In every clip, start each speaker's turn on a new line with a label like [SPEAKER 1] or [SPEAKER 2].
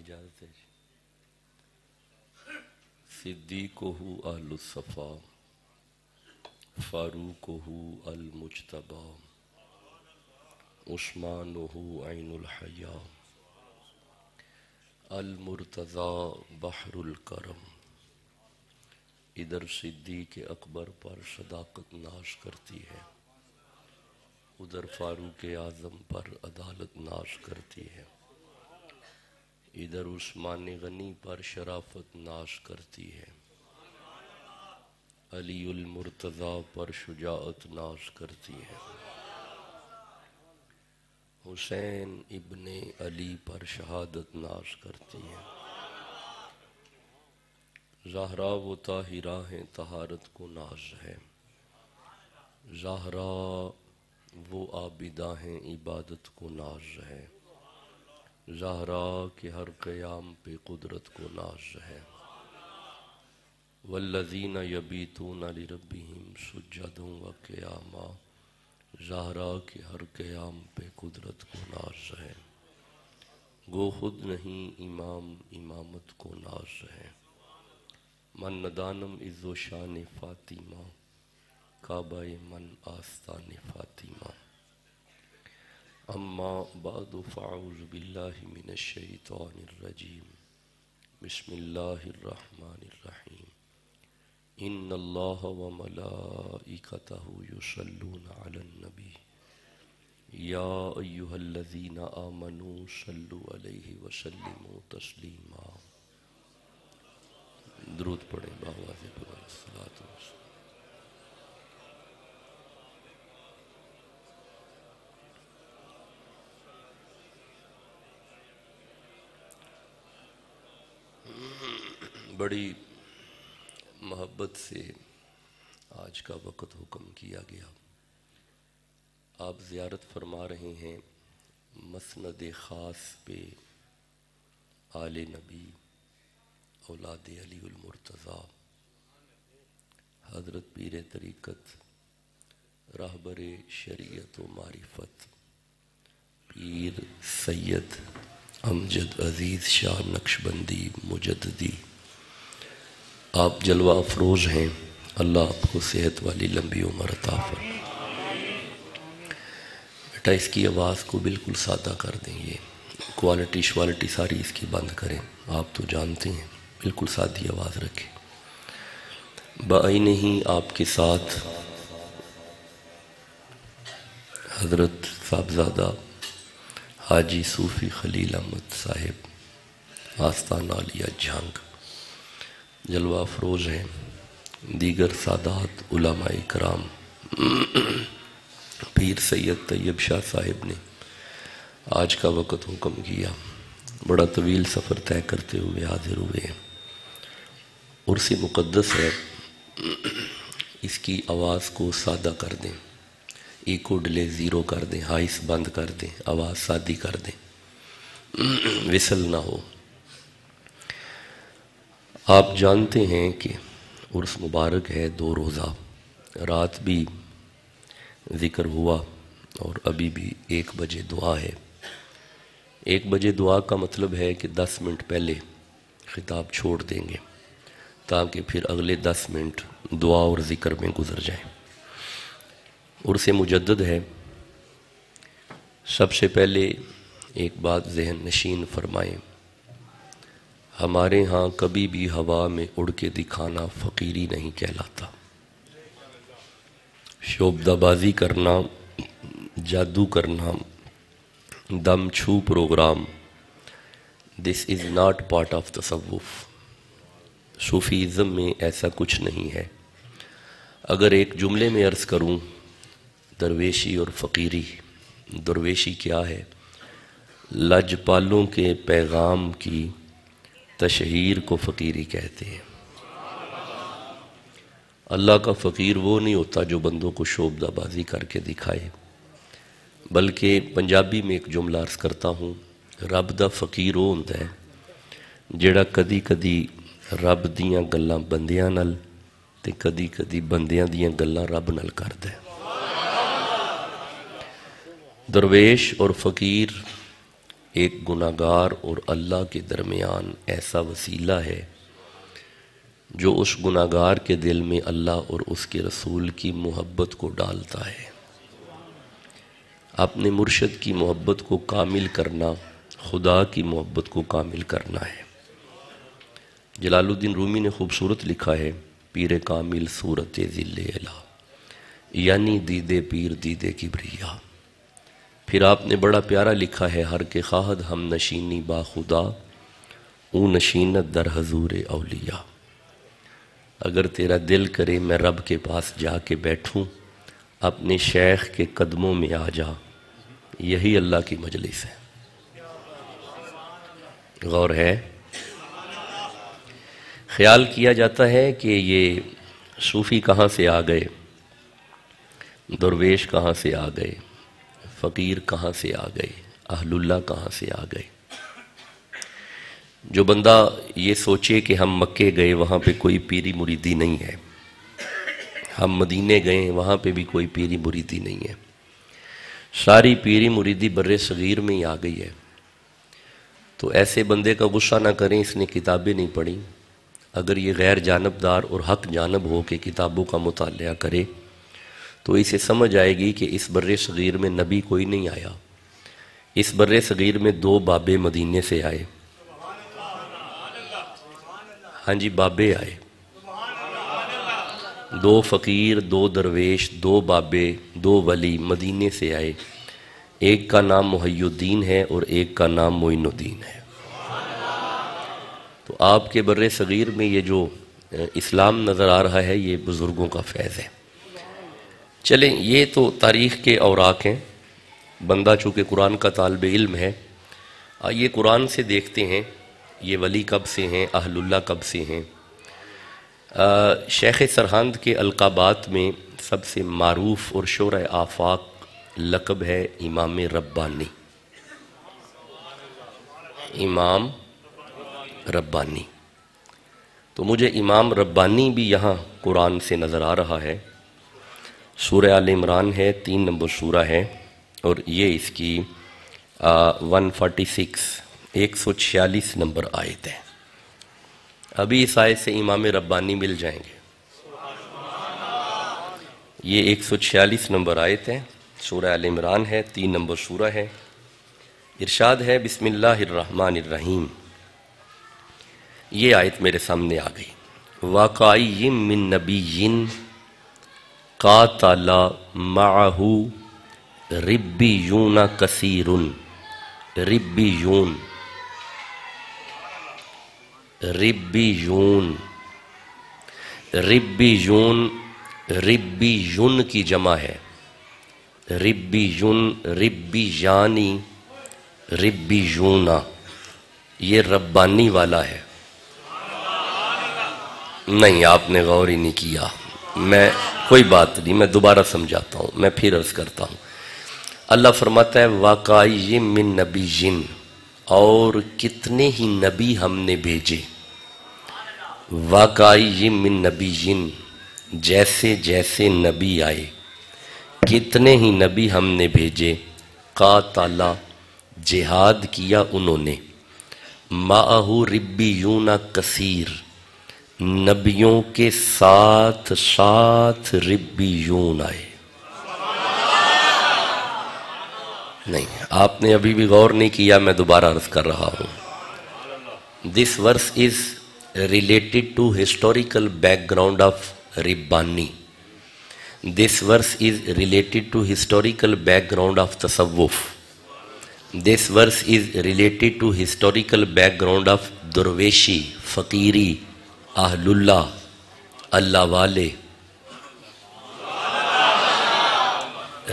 [SPEAKER 1] اجازت ہے جی۔ صدیقہ اہل الصفا فاروقہ المجتبی عثمانہ عین الحیا المرتضی بحر الکرم۔ ادھر صدیق اکبر پر صداقت ناز کرتی ہے، ادھر فاروق اعظم پر عدالت ناز کرتی ہے، ادھر عثمان غنی پر شرافت ناز کرتی ہے، علی المرتضی پر شجاعت ناز کرتی ہے، حسین ابن علی پر شہادت ناز کرتی ہے، زہرا و طاہرہ ہیں طہارت کو ناز ہے، زہرا وہ عابدہ ہیں عبادت کو ناز ہے، زہرا کے ہر قیام پہ قدرت کو ناز ہے، والذین یبیتون لربہم سجدا وقیاما، زہرا کے ہر قیام پہ قدرت کو ناز ہے، گو خود نہیں امام امامت کو ناز ہے، من ندانم عز و شان فاطمہ کعبہ من آستان فاطمہ۔ اما بعد فاعوذ باللہ من الشیطان الرجیم، بسم اللہ الرحمن الرحیم، ان اللہ و ملائکتہ یصلون علی النبی یا ایہا الذین آمنوا صلوا علیہ وسلموا تسلیما۔ درود پڑھیں بآواز بلند صلاۃ والسلام۔ بڑی محبت سے آج کا وقت حکم کیا گیا، آپ زیارت فرما رہے ہیں مسند خاص پہ آل نبی اولاد علی المرتضی، حضرت پیر طریقت راہبر شریعت و معرفت پیر سید امجد عزیز شاہ نقشبندی مجددی، آپ جلوہ افروز ہیں، اللہ آپ کو صحت والی لمبی عمر عطا فرمائے۔ بیٹا اس کی آواز کو بالکل سادہ کر دیں، یہ کوالٹی شوالٹی ساری اس کی بند کریں، آپ تو جانتے ہیں، بالکل سادی آواز رکھیں۔ بعین ہی آپ کے ساتھ حضرت صاحبزادہ حاجی صوفی خلیل احمد صاحب آستانہ عالیہ جھنگ جلوہ افروز ہیں، دیگر سادات علماء کرام، پیر سید طیب شاہ صاحب نے آج کا وقت حکم کیا، بڑا طویل سفر طے کرتے ہوئے حاضر ہوئے ہیں، عرس مقدس ہے، اس کی آواز کو سادہ کر دیں، ایکو ڈلے زیرو کر دیں، ہائس بند کر دیں، آواز سادی کر دیں، وصل نہ ہو۔ آپ جانتے ہیں کہ عرس مبارک ہے 2 روزہ، رات بھی ذکر ہوا اور ابھی بھی 1 بجے دعا ہے۔ 1 بجے دعا کا مطلب ہے کہ 10 منٹ پہلے خطاب چھوڑ دیں گے تاکہ پھر اگلے 10 منٹ دعا اور ذکر میں گزر جائیں۔ عرس مجدد ہے، سب سے پہلے ایک بات ذہن نشین فرمائیں، ہمارے ہاں کبھی بھی ہوا میں اڑ کے دکھانا فقیری نہیں کہلاتا، شعبدہ بازی کرنا، جادو کرنا، دم چھو programme, this is not part of تصوف، صوفیزم میں ایسا کچھ نہیں ہے۔ اگر ایک جملے میں عرض کروں درویشی اور فقیری، درویشی کیا ہے؟ لجپالوں کے پیغام کی تشہیر کو فقیری کہتے ہیں۔ اللہ کا فقیر وہ نہیں ہوتا جو بندوں کو شعبدہ بازی کر کے دکھائے، بلکہ پنجابی میں ایک جملہ عرض کرتا ہوں، رب دا فقیر وہ ہوندا ہے جڑا کدی کدی رب دیاں گلاں بندیاں نال تے کدی کدی بندیاں دیاں گلاں رب نال کردا ہے۔ درویش اور فقیر ایک گناہگار اور اللہ کے درمیان ایسا وسیلہ ہے جو اس گناہگار کے دل میں اللہ اور اس کے رسول کی محبت کو ڈالتا ہے۔ اپنے مرشد کی محبت کو کامل کرنا خدا کی محبت کو کامل کرنا ہے۔ جلال الدین رومی نے خوبصورت لکھا ہے، پیر کامل صورت ذل الہ، یعنی دید پیر دید کبریا۔ پھر آپ نے بڑا پیارا لکھا ہے، ہر کے خواہد ہم نشینی با خدا، او نشینت در حضور اولیاء۔ اگر تیرا دل کرے میں رب کے پاس جا کے بیٹھوں، اپنے شیخ کے قدموں میں آ جا، یہی اللہ کی مجلس ہے۔ غور ہے، خیال کیا جاتا ہے کہ یہ صوفی کہاں سے آ گئے، درویش کہاں سے آ گئے، فقیر کہاں سے آ گئے، اہل اللہ کہاں سے آ گئے۔ جو بندہ یہ سوچے کہ ہم مکے گئے وہاں پہ کوئی پیری مریدی نہیں ہے، ہم مدینے گئے وہاں پہ بھی کوئی پیری مریدی نہیں ہے، ساری پیری مریدی بر صغیر میں ہی آ گئی ہے، تو ایسے بندے کا غصہ نہ کریں اس نے کتابیں نہیں پڑھی۔ اگر یہ غیر جانبدار اور حق جانب ہو کے کتابوں کا مطالعہ کرے تو اسے سمجھ آئے گی کہ اس بر صغیر میں نبی کوئی نہیں آیا، اس بر صغیر میں دو بابے مدینے سے آئے۔ ہاں جی، بابے آئے، دو فقیر، دو درویش، دو بابے، دو ولی مدینے سے آئے۔ ایک کا نام محی الدین ہے اور ایک کا نام معین الدین ہے۔ تو آپ کے بر صغیر میں یہ جو اسلام نظر آ رہا ہے یہ بزرگوں کا فیض ہے۔ چلیں، یہ تو تاریخ کے اوراق ہیں، بندہ چونکہ قرآن کا طالب علم ہے، آئیے قرآن سے دیکھتے ہیں یہ ولی کب سے ہیں، اہل اللہ کب سے ہیں۔ شیخ سرہند کے القابات میں سب سے معروف اور شہرۂ آفاق لقب ہے امام ربانی۔ امام ربانی، تو مجھے امام ربانی بھی یہاں قرآن سے نظر آ رہا ہے۔ سورہ آل عمران ہے، 3 نمبر سورہ ہے، اور یہ اس کی 146 نمبر آیت ہے۔ ابھی اس آیت سے امام ربانی مل جائیں گے۔ یہ 146 نمبر آیت ہے، سورہ آل عمران ہے، 3 نمبر سورہ ہے۔ ارشاد ہے، بسم اللہ الرحمن الرحیم۔ یہ آیت میرے سامنے آ گئی۔ وَقَائِيٍ مِّن نَبِيٍّ قَاتَلَ مَعَهُ رِبِّيُّونَ كَثِيرٌ۔ رِبِّيُّون، رِبِّيُّون، رِبِّيُّون، رِبِّيُّن کی جمع ہے، رِبِّيُّن، رِبِّيَّانی، رِبِّيُّونا، یہ ربانی والا ہے۔ نہیں، آپ نے غور ہی نہیں کیا، میں کوئی بات نہیں، میں دوبارہ سمجھاتا ہوں، میں پھر عرض کرتا ہوں۔ اللہ فرماتا ہے وَقَائِيٍ مِّن نَبِيٍّ، اور کتنے ہی نبی ہم نے بھیجے۔ وَقَائِيٍ مِّن نَبِيٍّ، جیسے جیسے نبی آئے، کتنے ہی نبی ہم نے بھیجے۔ قاتل، جہاد کیا انہوں نے، مَعَهُ رِبِّيُّونَ کثیر، نبیوں کے ساتھ ساتھ ربیون آئے۔ نہیں، آپ نے ابھی بھی غور نہیں کیا، میں دوبارہ عرض کر رہا ہوں۔ This verse is related to historical background of Ribbani. This verse is related to historical background of Tasawwuf. This verse is related to historical background of Durweshi, Faqiri, اہل اللہ، اللہ والے۔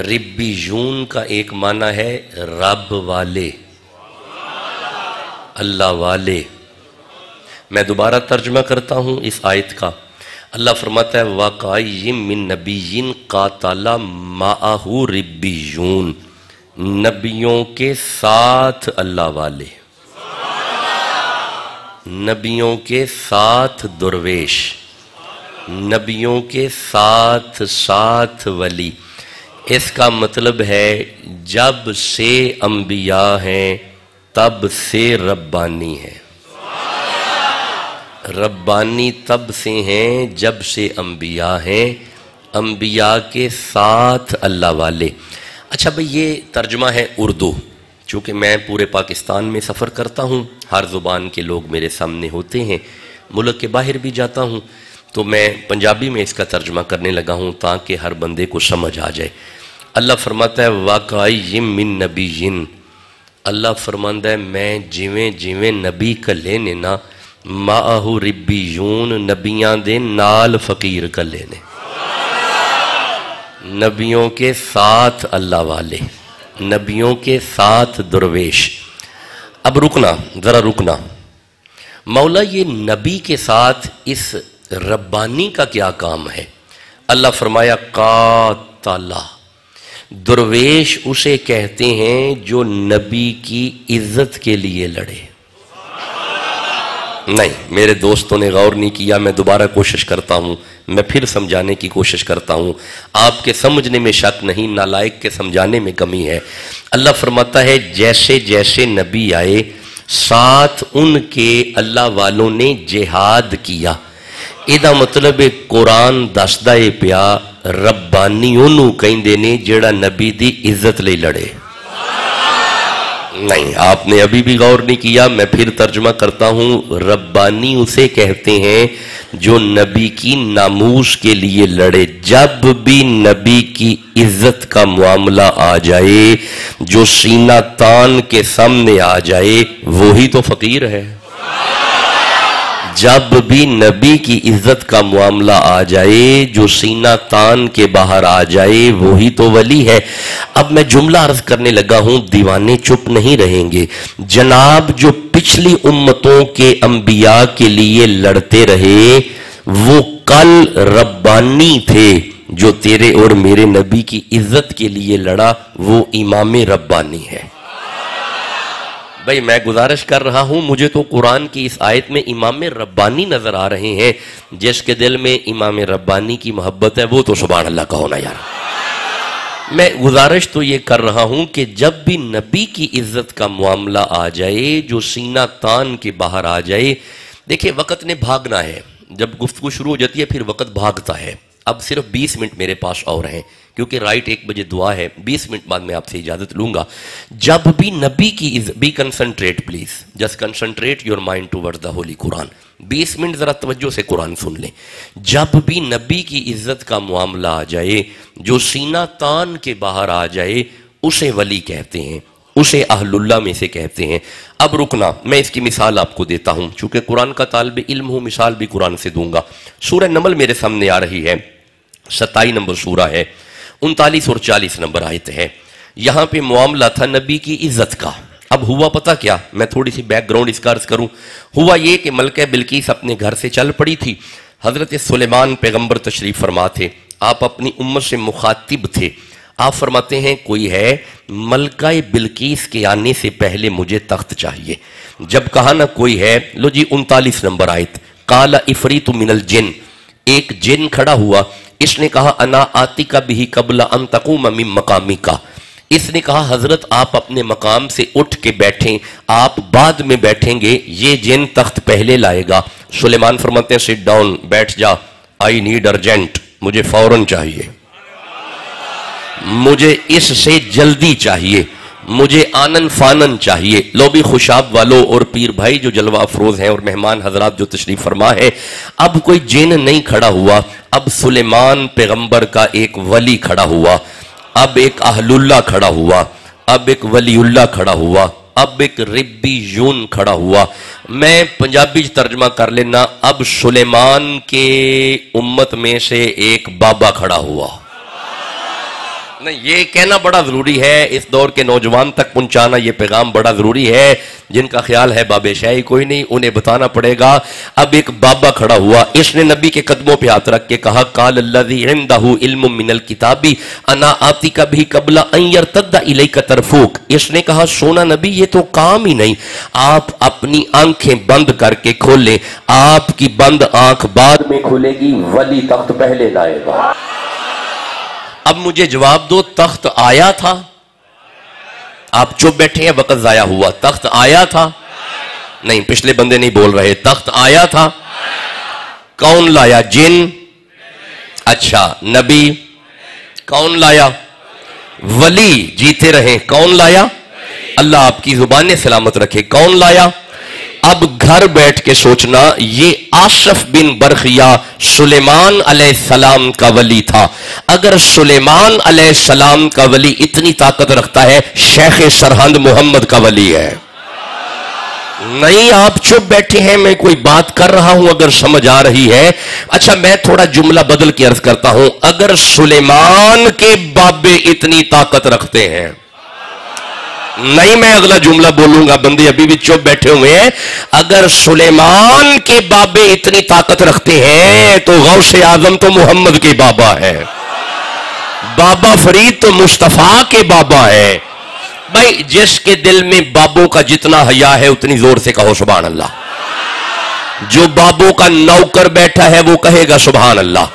[SPEAKER 1] ربیون کا ایک معنی ہے رب والے، اللہ والے۔ میں دوبارہ ترجمہ کرتا ہوں اس آیت کا۔ اللہ فرماتا ہے وَقَائِيٍ مِّن نَبِيٍّ قَاتَلَ مَعَهُ رِبِّيُّونَ، نبیوں کے ساتھ اللہ والے، نبیوں کے ساتھ درویش، نبیوں کے ساتھ ساتھ ولی۔ اس کا مطلب ہے جب سے انبیاء ہیں تب سے ربانی ہے. ربانی تب سے ہیں جب سے انبیاء ہیں، انبیاء کے ساتھ اللہ والے. اچھا بھئی یہ ترجمہ ہے اردو. چونکہ میں پورے پاکستان میں سفر کرتا ہوں، ہر زبان کے لوگ میرے سامنے ہوتے ہیں، ملک کے باہر بھی جاتا ہوں، تو میں پنجابی میں اس کا ترجمہ کرنے لگا ہوں تاکہ ہر بندے کو سمجھ آ جائے. اللہ فرماتا ہے واقعی من نبیین، اللہ فرماتا ہے میں جویں جویں نبی کلے نے نا معاہو ربیون، نبیاں دے نال فقیر کلے نے، نبیوں کے ساتھ اللہ والے، نبیوں کے ساتھ درویش. اب رکنا، ذرا رکنا. مولا یہ نبی کے ساتھ اس ربانی کا کیا کام ہے؟ اللہ فرمایا قاتلہ، درویش اسے کہتے ہیں جو نبی کی عزت کے لیے لڑے. نہیں، میرے دوستوں نے غور نہیں کیا، میں دوبارہ کوشش کرتا ہوں، میں پھر سمجھانے کی کوشش کرتا ہوں. آپ کے سمجھنے میں شک نہیں، نالائق کے سمجھانے میں کمی ہے. اللہ فرماتا ہے جیسے جیسے نبی آئے ساتھ ان کے اللہ والوں نے جہاد کیا. ਇਹਦਾ مطلب قرآن دسدا ہے پیا ربانی انہوں کہندے نے جڑا نبی دی عزت لے لڑے. نہیں، آپ نے ابھی بھی غور نہیں کیا، میں پھر ترجمہ کرتا ہوں. ربانی اسے کہتے ہیں جو نبی کی ناموس کے لیے لڑے. جب بھی نبی کی عزت کا معاملہ آ جائے، جو سینہ تان کے سامنے آ جائے وہی تو فقیر ہے. جب بھی نبی کی عزت کا معاملہ آ جائے، جو سینہ تان کے باہر آ جائے وہی تو ولی ہے. اب میں جملہ عرض کرنے لگا ہوں، دیوانے چپ نہیں رہیں گے. جناب جو پچھلی امتوں کے انبیاء کے لیے لڑتے رہے وہ کل ربانی تھے. جو تیرے اور میرے نبی کی عزت کے لیے لڑا وہ امام ربانی ہے. بھئی میں گزارش کر رہا ہوں، مجھے تو قرآن کی اس آیت میں امام ربانی نظر آ رہے ہیں. جس کے دل میں امام ربانی کی محبت ہے وہ تو سبحان اللہ کا ہونا. یار میں گزارش تو یہ کر رہا ہوں کہ جب بھی نبی کی عزت کا معاملہ آ جائے، جو سینہ تان کے باہر آ جائے. دیکھیں وقت نے بھاگنا ہے، جب گفتگو شروع ہو جاتی ہے پھر وقت بھاگتا ہے. اب صرف 20 منٹ میرے پاس اور ہیں کیونکہ رائٹ 1 بجے دعا ہے. 20 منٹ بعد میں آپ سے اجازت لوں گا. جب بھی نبی کی be concentrate please, just concentrate your mind toward the holy Quran. 20 minute ذرا توجہ سے قرآن سن لیں. جب بھی نبی کی عزت کا معاملہ آ جائے، جو سینہ تان کے باہر آ جائے اسے ولی کہتے ہیں، اسے اہل اللہ میں سے کہتے ہیں. اب رکنا، میں اس کی مثال آپ کو دیتا ہوں، چونکہ قرآن کا طالب علم ہوں، مثال بھی قرآن سے دوں گا. سورہ نمل میرے سامنے آ رہی ہے، 27 نمبر سورہ ہے، 39 اور 40 نمبر آیت ہے. یہاں پہ معاملہ تھا نبی کی عزت کا. اب ہوا پتہ کیا، میں تھوڑی سی بیک گراؤنڈ اس کا عرض کروں. ہوا یہ کہ ملکہ بلقیس اپنے گھر سے چل پڑی تھی. حضرت سلیمان پیغمبر تشریف فرما تھے، آپ اپنی امت سے مخاطب تھے. آپ فرماتے ہیں کوئی ہے، ملکہ بلقیس کے آنے سے پہلے مجھے تخت چاہیے. جب کہا نہ کوئی ہے، لو جی 39 نمبر آیت، قال عفریت من الجن، ایک جن کھڑا ہوا، اس نے کہا انا آتیکا بھی قبل ان تقوم من مقامکا. اس نے کہا حضرت آپ اپنے مقام سے اٹھ کے بیٹھیں، آپ بعد میں بیٹھیں گے، یہ جن تخت پہلے لائے گا. سلیمان فرماتے ہیں سٹ ڈاؤن، بیٹھ جا، آئی نیڈ ارجنٹ، مجھے فوراً چاہیے، مجھے اس سے جلدی چاہیے، مجھے آنن فانن چاہیے. لو بھی خوشاب والوں اور پیر بھائی جو جلوہ افروز ہیں اور مہمان حضرات جو تشریف فرما ہے، اب کوئی جن نہیں کھڑا ہوا، اب سلیمان پیغمبر کا ایک ولی کھڑا ہوا، اب ایک اہل اللہ کھڑا ہوا، اب ایک ولی اللہ کھڑا ہوا، اب ایک ربیون کھڑا ہوا. میں پنجابی ترجمہ کر لینا، اب سلیمان کے امت میں سے ایک بابا کھڑا ہوا. نہیں، یہ کہنا بڑا ضروری ہے، اس دور کے نوجوان تک پہنچانا یہ پیغام بڑا ضروری ہے. جن کا خیال ہے باب شاہی کوئی نہیں، انہیں بتانا پڑے گا. اب ایک بابا کھڑا ہوا، اس نے نبی کے قدموں پہ ہاتھ رکھ کے کہا قال الذی عندہ علم من الکتاب انا آتیک بھی قبل ان یرتد الیک طرفک. اس نے کہا سونا نبی یہ تو کام ہی نہیں، آپ اپنی آنکھیں بند کر کے کھولیں، آپ کی بند آنکھ بعد میں کھولے گی، ولی تخت پہلے لائے گا. اب مجھے جواب دو، تخت آیا تھا؟ آپ چپ بیٹھے ہیں، وقت ضائع ہوا. تخت آیا تھا؟ نہیں، پچھلے بندے نہیں بول رہے. تخت آیا تھا؟ کون لایا؟ جن؟ اچھا. نبی؟ کون لایا؟ ولی جیتے رہیں. کون لایا؟ اللہ آپ کی زبانیں سلامت رکھے. کون لایا؟ اب گھر بیٹھ کے سوچنا، یہ آصف بن برخیہ سلیمان علیہ السلام کا ولی تھا. اگر سلیمان علیہ السلام کا ولی اتنی طاقت رکھتا ہے، شیخ سرہند محمد کا ولی ہے. نہیں، آپ چپ بیٹھے ہیں، میں کوئی بات کر رہا ہوں اگر سمجھ آ رہی ہے. اچھا، میں تھوڑا جملہ بدل کے عرض کرتا ہوں. اگر سلیمان کے بابے اتنی طاقت رکھتے ہیں، نہیں میں اگلا جملہ بولوں گا، بندے ابھی بھی چپ بیٹھے ہوئے ہیں. اگر سلیمان کے بابے اتنی طاقت رکھتے ہیں تو غوث اعظم تو محمد کے بابا ہے، بابا فرید تو مصطفیٰ کے بابا ہے. بھائی جس کے دل میں بابوں کا جتنا حیا ہے اتنی زور سے کہو سبحان اللہ. جو بابوں کا نوکر بیٹھا ہے وہ کہے گا سبحان اللہ.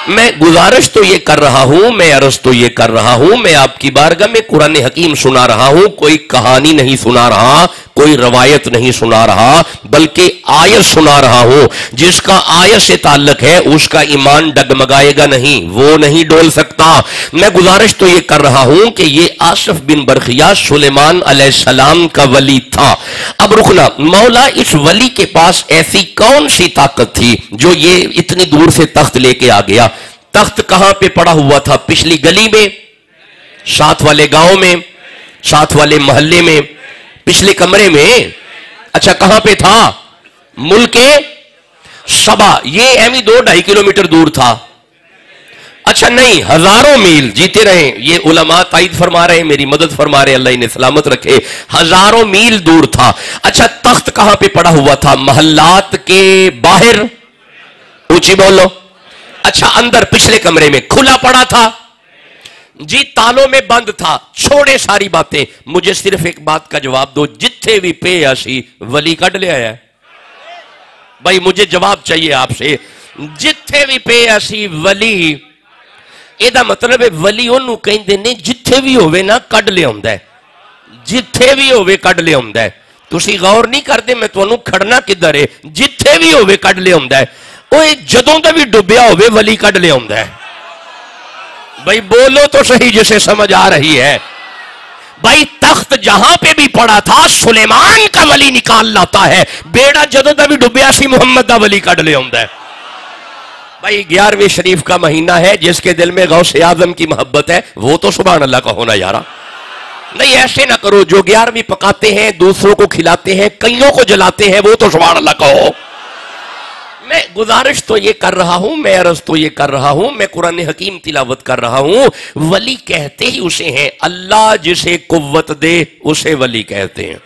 [SPEAKER 1] میں گزارش تو یہ کر رہا ہوں، میں عرض تو یہ کر رہا ہوں، میں آپ کی بارگاہ میں قرآن حکیم سنا رہا ہوں. کوئی کہانی نہیں سنا رہا، کوئی روایت نہیں سنا رہا، بلکہ آیت سنا رہا ہوں. جس کا آیت سے تعلق ہے اس کا ایمان ڈگمگائے گا نہیں، وہ نہیں ڈول سکتا. میں گزارش تو یہ کر رہا ہوں کہ یہ آصف بن برخیہ سلیمان علیہ السلام کا ولی تھا. اب رکنا، مولا اس ولی کے پاس ایسی کون سی طاقت تھی جو یہ اتنی دور سے تخت لے کے آ گیا؟ تخت کہاں پہ پڑا ہوا تھا؟ پچھلی گلی میں، ساتھ والے گاؤں میں، ساتھ والے محلے میں، پچھلے کمرے میں. اچھا کہاں پہ تھا؟ ملک سبا. یہ ایویں 2-2.5 کلومیٹر دور تھا. اچھا نہیں، ہزاروں میل. جیتے رہیں، یہ علماء تائید فرما رہے ہیں، میری مدد فرما رہے ہیں، اللہ انہیں سلامت رکھے. ہزاروں میل دور تھا. اچھا تخت کہاں پہ پڑا ہوا تھا؟ محلات کے باہر. اونچی بولو. اچھا اندر پچھلے کمرے میں کھلا پڑا تھا؟ جی تالوں میں بند تھا. چھوڑے ساری باتیں، مجھے صرف ایک بات کا جواب دو. جتھے بھی پے آسی ولی کڈ لے آیا ہے. بھائی مجھے جواب چاہیے آپ سے. جتھے بھی پے آسی ولی، ایدہ مطلب ہے ولی انہوں کہیں دینے جتھے بھی ہوئے نا کڈ لے ہوں ہے. جتھے بھی ہوئے کڈ لے ہوں ہے. تسی غور نہیں کر دے میں تو انہوں کھڑنا کدھر ہے. جتھے بھی ہوئے کڈ لے ہوں ہے. اوہ جدوں دا بھی ڈبیا ہوئے ولی کڈ لے ہوں ہے. بھائی بولو تو صحیح جسے سمجھ آ رہی ہے. بھائی تخت جہاں پہ بھی پڑا تھا سلیمان کا ولی نکال لاتا ہے. بیڑا جدوں دا بھی ڈبیا سی محمد دا ولی کڈ لے ہوں ہے. بھائی 11ویں شریف کا مہینہ ہے، جس کے دل میں غوث اعظم کی محبت ہے وہ تو سبحان اللہ کا ہونا یارا. نہیں ایسے نہ کرو، جو 11ویں پکاتے ہیں، دوسروں کو کھلاتے ہیں، کئیوں کو جلاتے ہیں، وہ تو سبحان اللہ کہو. میں گزارش تو یہ کر رہا ہوں، میں عرض تو یہ کر رہا ہوں، میں قرآن حکیم تلاوت کر رہا ہوں. ولی کہتے ہی اسے ہیں، اللہ جسے قوت دے اسے ولی کہتے ہیں.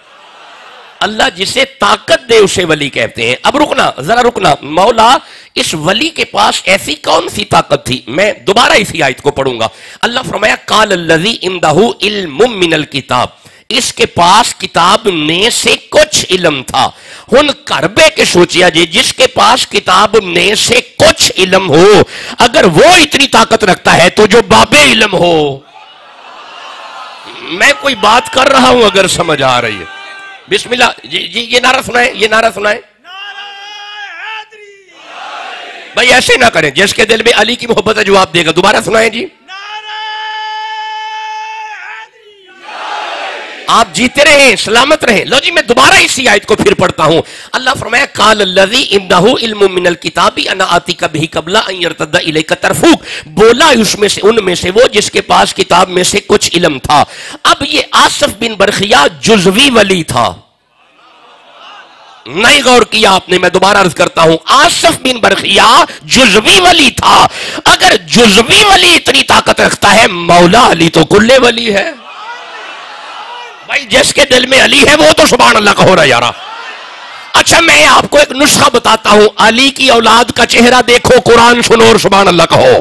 [SPEAKER 1] اللہ جسے طاقت دے اسے ولی کہتے ہیں. اب رکنا، ذرا رکنا. مولا اس ولی کے پاس ایسی کون سی طاقت تھی؟ میں دوبارہ اسی آیت کو پڑھوں گا. اللہ فرمایا قال الذی عندہ علم من الکتاب، اس کے پاس کتاب میں سے کچھ علم تھا. ہن کربے کے سوچیا جی، جس کے پاس کتاب میں سے کچھ علم ہو، اگر وہ اتنی طاقت رکھتا ہے تو جو بابے علم ہو. میں کوئی بات کر رہا ہوں اگر سمجھ آ رہی ہے. بسم اللہ. جی یہ نعرہ سنائیں، یہ نعرہ سنائیں. بھائی ایسے نہ کریں، جس کے دل میں علی کی محبت ہے جواب دے گا. دوبارہ سنائیں جی. آپ جیتے رہیں، سلامت رہیں. لو جی میں دوبارہ اسی آیت کو پھر پڑھتا ہوں. اللہ فرمایا قال الذی عندہ علم من الکتاب انا آتیک بہ قبل ان یرتد الیک طرفک، بولا اس میں سے، ان میں سے وہ جس کے پاس کتاب میں سے کچھ علم تھا. اب یہ آصف بن برخیہ جزوی ولی تھا. نہیں غور کیا آپ نے، میں دوبارہ عرض کرتا ہوں. آصف بن برخیہ جزوی ولی تھا. اگر جزوی ولی اتنی طاقت رکھتا ہے، مولا علی تو کلے ولی ہے. بھائی جس کے دل میں علی ہے وہ تو سبحان اللہ کا ہو رہا ہے یارا. اچھا میں آپ کو ایک نسخہ بتاتا ہوں. علی کی اولاد کا چہرہ دیکھو، قرآن سنو اور سبحان اللہ کہو.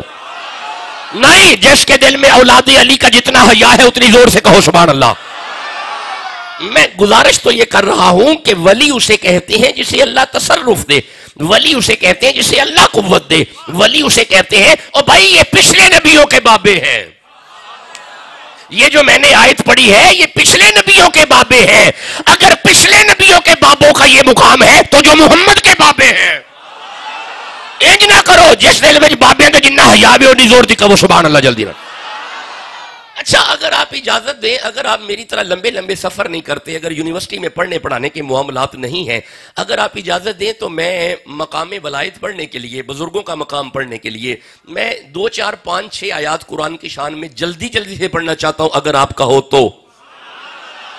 [SPEAKER 1] نہیں، جس کے دل میں اولاد علی کا جتنا حیا ہے اتنی زور سے کہو سبحان اللہ. میں گزارش تو یہ کر رہا ہوں کہ ولی اسے کہتے ہیں جسے اللہ تصرف دے. ولی اسے کہتے ہیں جسے اللہ قوت دے. ولی اسے کہتے ہیں. اور بھائی یہ پچھلے نبیوں کے بابے ہیں. یہ جو میں نے آیت پڑھی ہے یہ پچھلے نبیوں کے بابے ہیں. اگر پچھلے نبیوں کے بابوں کا یہ مقام ہے تو جو محمد کے بابے ہیں انج نہ کرو جس دل میں بابے کے جنہ حیا بھی اونی زور دی کہ وہ سبحان اللہ جلدی نہ. اچھا اگر آپ اجازت دیں، اگر آپ میری طرح لمبے لمبے سفر نہیں کرتے، اگر یونیورسٹی میں پڑھنے پڑھانے کے معاملات نہیں ہیں، اگر آپ اجازت دیں تو میں مقام ولایت پڑھنے کے لیے، بزرگوں کا مقام پڑھنے کے لیے میں 2 4 5 6 آیات قرآن کی شان میں جلدی جلدی سے پڑھنا چاہتا ہوں، اگر آپ کا ہو تو.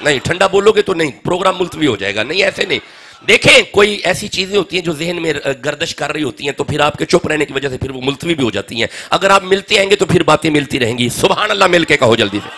[SPEAKER 1] نہیں ٹھنڈا بولو گے تو نہیں، پروگرام ملتوی ہو جائے گا. نہیں ایسے نہیں. دیکھیں کوئی ایسی چیزیں ہوتی ہیں جو ذہن میں گردش کر رہی ہوتی ہیں تو پھر آپ کے چپ رہنے کی وجہ سے پھر وہ ملتوی بھی ہو جاتی ہیں. اگر آپ ملتے آئیں گے تو پھر باتیں ملتی رہیں گی. سبحان اللہ مل کے کہو جلدی سے.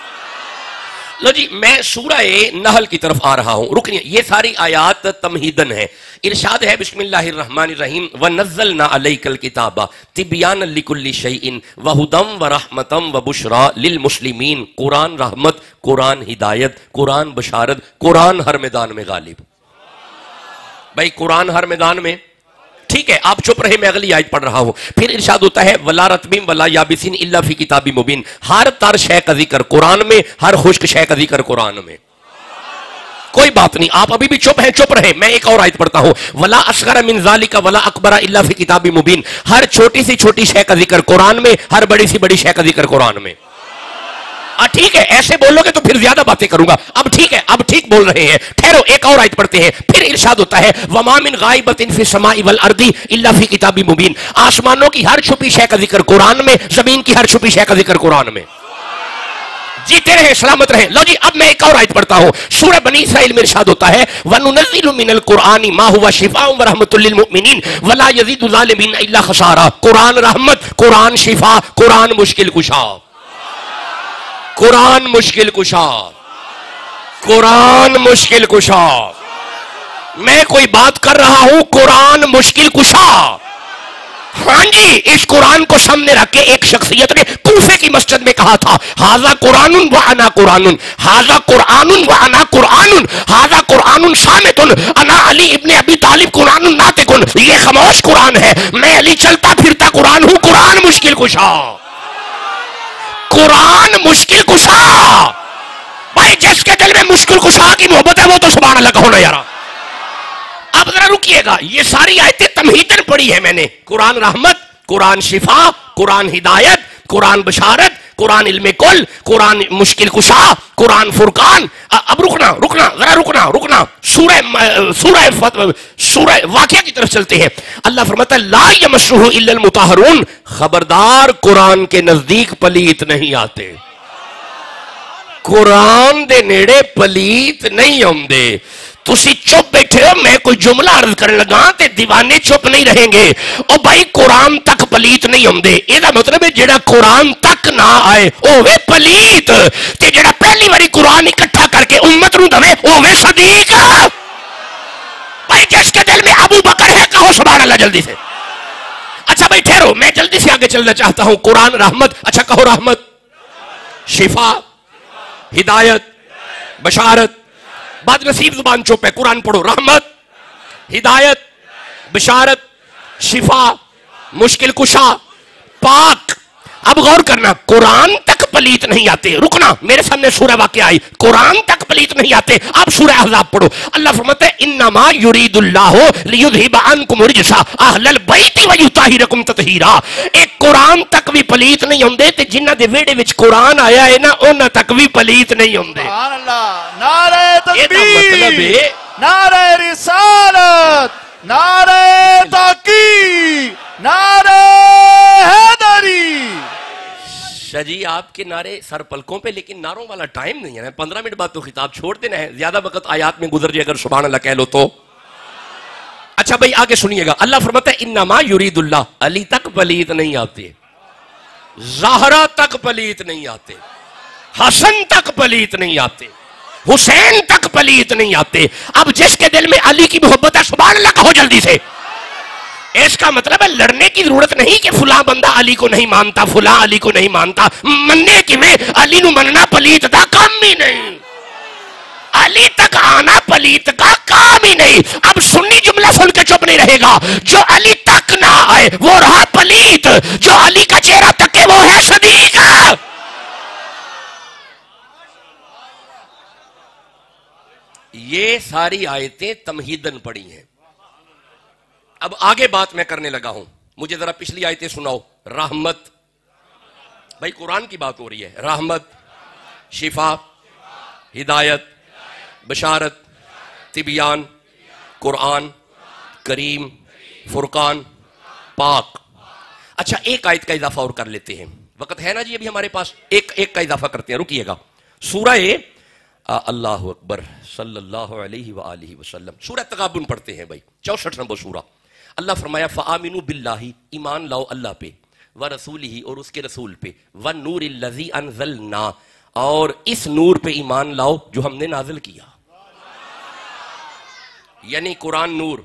[SPEAKER 1] لو جی میں سورہ نحل کی طرف آ رہا ہوں. رکنیے، یہ ساری آیات تمہیدن ہے. ارشاد ہے بسم اللہ الرحمن الرحیم وَنَزَّلْنَا عَلَيْكَ الْكِتَابَ تِبْيَانًا لِكُلِّ شَيْءٍ وَهُدًى وَرَحْمَةً وَبُشْرَى لِلْمُسْلِمِينَ. قرآن رحمت، قرآن ہدایت، قرآن بشارت، قرآن ہر میدان میں غالب. بھائی قرآن ہر میدان میں ٹھیک ہے. آپ چپ رہے، میں اگلی آیت پڑھ رہا ہوں. پھر ارشاد ہوتا ہے وَلَا رَطْبٍ وَلَا يَابِسٍ إِلَّا فِي كِتَابٍ مُبِينٍ. ہر تر شے کا ذکر قرآن میں، ہر خشک شے کا ذکر قرآن میں. کوئی بات نہیں، آپ ابھی بھی چپ ہیں، چپ رہے. میں ایک اور آیت پڑھتا ہوں وَلَا أَصْغَرَ مِنْ ذَلِكَ وَلَا أَكْبَرَ إِلَّا فِي كِتَابٍ مُبِينٍ. ہر چھوٹی سی چھوٹی شے کا ذکر قرآن میں، ہر بڑی سی بڑی شے کا ذکر قرآن میں. ٹھیک ہے، ایسے بولو گے تو پھر زیادہ باتیں کروں گا. اب ٹھیک ہے، اب ٹھیک بول رہے ہیں. ٹھہرو ایک اور آیت پڑھتے ہیں. پھر ارشاد ہوتا ہے وَمَا مِنْ غَائِبَةٍ فِي السَّمَاءِ وَالْأَرْضِ إِلَّا فِي كِتَابٍ مُبِينٍ. آسمانوں کی ہر چھپی شے کا ذکر قرآن میں، زمین کی ہر چھپی شے کا ذکر قرآن میں. جیتے رہے، سلامت رہے. لو جی اب میں ایک اور آیت پڑھتا ہوں. سورہ بنی اسرائیل میں ارشاد ہوتا ہے وَنُنَزِّلُ مِنَ الْقُرْآنِ مَا هُوَ شِفَاءٌ وَرَحْمَةٌ لِّلْمُؤْمِنِينَ وَلَا يَزِيدُ الظَّالِمِينَ إِلَّا خَسَارًا. قرآن رحمت، قرآن شفا، قرآن مشکل کشا. قرآن مشکل کشا، قرآن مشکل کشا. میں کوئی بات کر رہا ہوں، قرآن مشکل کشا. ہاں جی، اس قرآن کو سامنے رکھ کے ایک شخصیت نے کوفے کی مسجد میں کہا تھا ھذا قرآن وانا قرآن، ھذا قرآن وانا قرآن، ھذا قرآن صامت انا علی ابن ابی طالب قرآن ناطق. یہ خاموش قرآن ہے، میں علی چلتا پھرتا قرآن ہوں. قرآن مشکل کشا، قرآن مشکل کشا. بھائی جس کے دل میں مشکل کشا کی محبت ہے وہ تو سبحان اللہ کہو نا یارا. اب ذرا رکیے گا، یہ ساری آیتیں تمہیدن پڑھی ہے میں نے. قرآن رحمت، قرآن شفا، قرآن ہدایت، قرآن بشارت، قرآن علم کل، قرآن مشکل کشا، قرآن فرقان. اب رکنا ذرا سورہ واقعہ کی طرف چلتے ہیں. اللہ فرماتا ہے لا یمسہ الا المطہرون. خبردار قرآن کے نزدیک پلیت نہیں آتے. قرآن دے نیڑے پلیت نہیں آندے. تسی چپ بیٹھے ہو، میں کوئی جملہ عرض کرنے لگا تے دیوانے چپ نہیں رہیں گے. او بھائی قرآن تک پلیت نہیں ہوندے. یہ دا مطلب ہے جڑا قرآن تک نہ آئے اوے پلیت، تے جڑا پہلی باری قرآن اکٹھا کر کے امت نو دے اوے صدیق. بھائی جس کے دل میں ابو بکر ہے کہو سبحان اللہ جلدی سے. اچھا بھائی ٹھہرو، میں جلدی سے آگے چلنا چاہتا ہوں. قرآن رحمت، اچھا کہو رحمت، شفا، ہدایت، بشارت. بد نصیب زبان چپ ہے، قرآن پڑھو. رحمت، ہدایت، بشارت، شفا، مشکل کشا، پاک. اب غور کرنا، قرآن تک پلیت نہیں آتے. رکنا، میرے سامنے سورہ واقعہ آئی، قرآن تک پلیت نہیں آتے. اب سورہ احزاب پڑھو. اللہ فرماتا ہے انما یرید اللہ لیذھب عنکم الرجس اہل البیت ویطہرکم تطہیرا. ایک قرآن تک بھی پلیت نہیں ہوندے تے جنہاں دے ویڑے وچ قرآن آیا ہے نا انہاں تک بھی پلیت نہیں ہوندے.
[SPEAKER 2] سبحان اللہ. نعرہ
[SPEAKER 1] مطلب
[SPEAKER 2] تکبیر،
[SPEAKER 1] ہے
[SPEAKER 2] نعرہ رسالت، نعرہ تحقیق، نعرہ حیدری.
[SPEAKER 1] شاہ جی آپ کے نعرے سر پلکوں پہ، لیکن نعروں والا ٹائم نہیں ہے. 15 منٹ بعد تو خطاب چھوڑ دینا ہے. زیادہ وقت آیات میں گزر جائے اگر سبحان اللہ کہہ لو تو. اچھا بھائی آگے سنیے گا. اللہ فرماتا ہے انما یرید اللہ. علی تک پلیت نہیں آتے، زہرا تک پلیت نہیں آتے، حسن تک پلیت نہیں آتے، حسین تک پلیت نہیں آتے. اب جس کے دل میں علی کی محبت ہے سبحان اللہ کہو جلدی سے. اس کا مطلب ہے لڑنے کی ضرورت نہیں کہ فلاں بندہ علی کو نہیں مانتا، فلاں علی کو نہیں مانتا. مننے کی میں علی نو مننا پلیت دا کام ہی نہیں، علی تک آنا پلیت کا کام ہی نہیں. اب سنی جملہ سن کے چپ نہیں رہے گا. جو علی تک نہ آئے وہ رہا پلیت، جو علی کا چہرہ تکے وہ ہے صدیق. ساری آیتیں تمہیدن پڑھی ہیں. اب آگے بات میں کرنے لگا ہوں. مجھے ذرا پچھلی آیتیں سناؤ. رحمت، بھائی قرآن کی بات ہو رہی ہے. رحمت، شفا، ہدایت، بشارت، تبیان، قرآن کریم، فرقان، پاک. اچھا ایک آیت کا اضافہ اور کر لیتے ہیں. وقت ہے نا جی ابھی ہمارے پاس؟ ایک کا اضافہ کرتے ہیں، رکیے گا. سورہ اللہ اکبر صلی اللہ علیہ وآلہ وسلم، سورہ تغابن پڑھتے ہیں بھائی، 64 نمبر سورہ. اللہ فرمایا فآمنوا باللہ، ایمان لاؤ اللہ پہ، ورسولہ اور اس کے رسول پہ، والنور الذی انزلنا اور اس نور پہ ایمان لاؤ جو ہم نے نازل کیا. یعنی قرآن نور،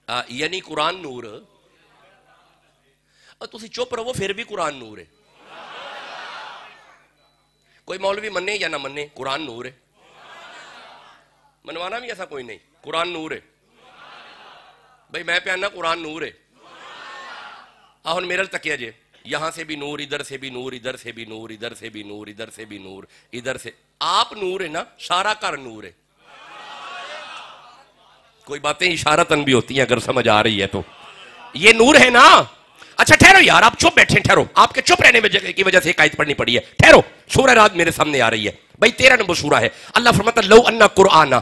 [SPEAKER 1] یعنی قرآن نور. تسی چپ رہو پھر بھی قرآن نور ہے. کوئی مولوی منے یا نہ منے، قرآن نور ہے. منوانا بھی ایسا کوئی نہیں، قرآن نور ہے. بھائی میں پہ آنا قرآن نور ہے. آہن میرل تکیہ جے، یہاں سے بھی نور، ادھر سے بھی نور، ادھر سے بھی نور، ادھر سے بھی نور، ادھر سے بھی نور، ادھر سے. آپ نور ہے نا، سارا گھر نور ہے. کوئی باتیں اشارتاً بھی ہوتی ہیں اگر سمجھ آ رہی ہے تو. یہ نور ہے نا. اچھا ٹھہرو یار، آپ چپ بیٹھیں، ٹھہرو. آپ کے چپ رہنے کی وجہ سے ایک آیت پڑھنی پڑی ہے. ٹھہرو، سورہ رات میرے سامنے آ رہی ہے بھائی، 13 نمبر سورہ ہے. اللہ فرماتا لو انا قرآن،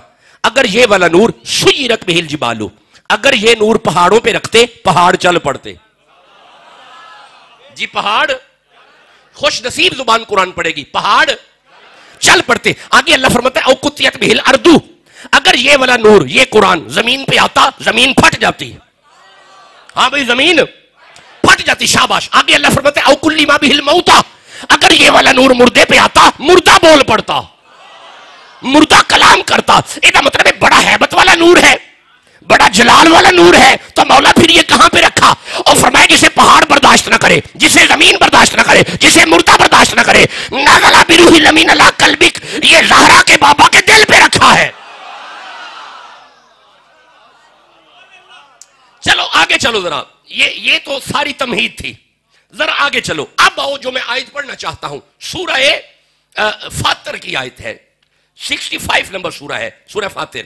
[SPEAKER 1] اگر یہ والا نور سیرت بہ الجبال، اگر یہ نور پہاڑوں پہ رکھتے پہاڑ چل پڑتے. جی پہاڑ، خوش نصیب زبان قرآن پڑھے گی، پہاڑ چل پڑتے. آگے اللہ فرماتا ہے او قطعت بہ الارض، اگر یہ والا نور، یہ قرآن زمین پہ آتا زمین پھٹ جاتی. ہاں بھئی زمین پھٹ جاتی. شاباش. آگے اللہ فرماتا ہے او کلم بہ الموتى، اگر یہ والا نور مردے پہ آتا مردہ بول پڑتا، مردہ کلام کرتا. یہ مطلب ہے بڑا ہیبت والا نور ہے، بڑا جلال والا نور ہے. تو مولا پھر یہ کہاں پہ رکھا؟ اور فرمایا جسے پہاڑ برداشت نہ کرے، جسے زمین برداشت نہ کرے، جسے مردہ برداشت نہ کرے، نزل بروح الامین علی قلبک، یہ زہرا کے بابا کے دل پہ رکھا ہے. چلو آگے چلو ذرا. یہ تو ساری تمہید تھی. ذرا آگے چلو. اب آؤ جو میں آیت پڑھنا چاہتا ہوں، سورہ فاطر کی آیت ہے. 65 نمبر سورہ ہے، سورہ فاطر،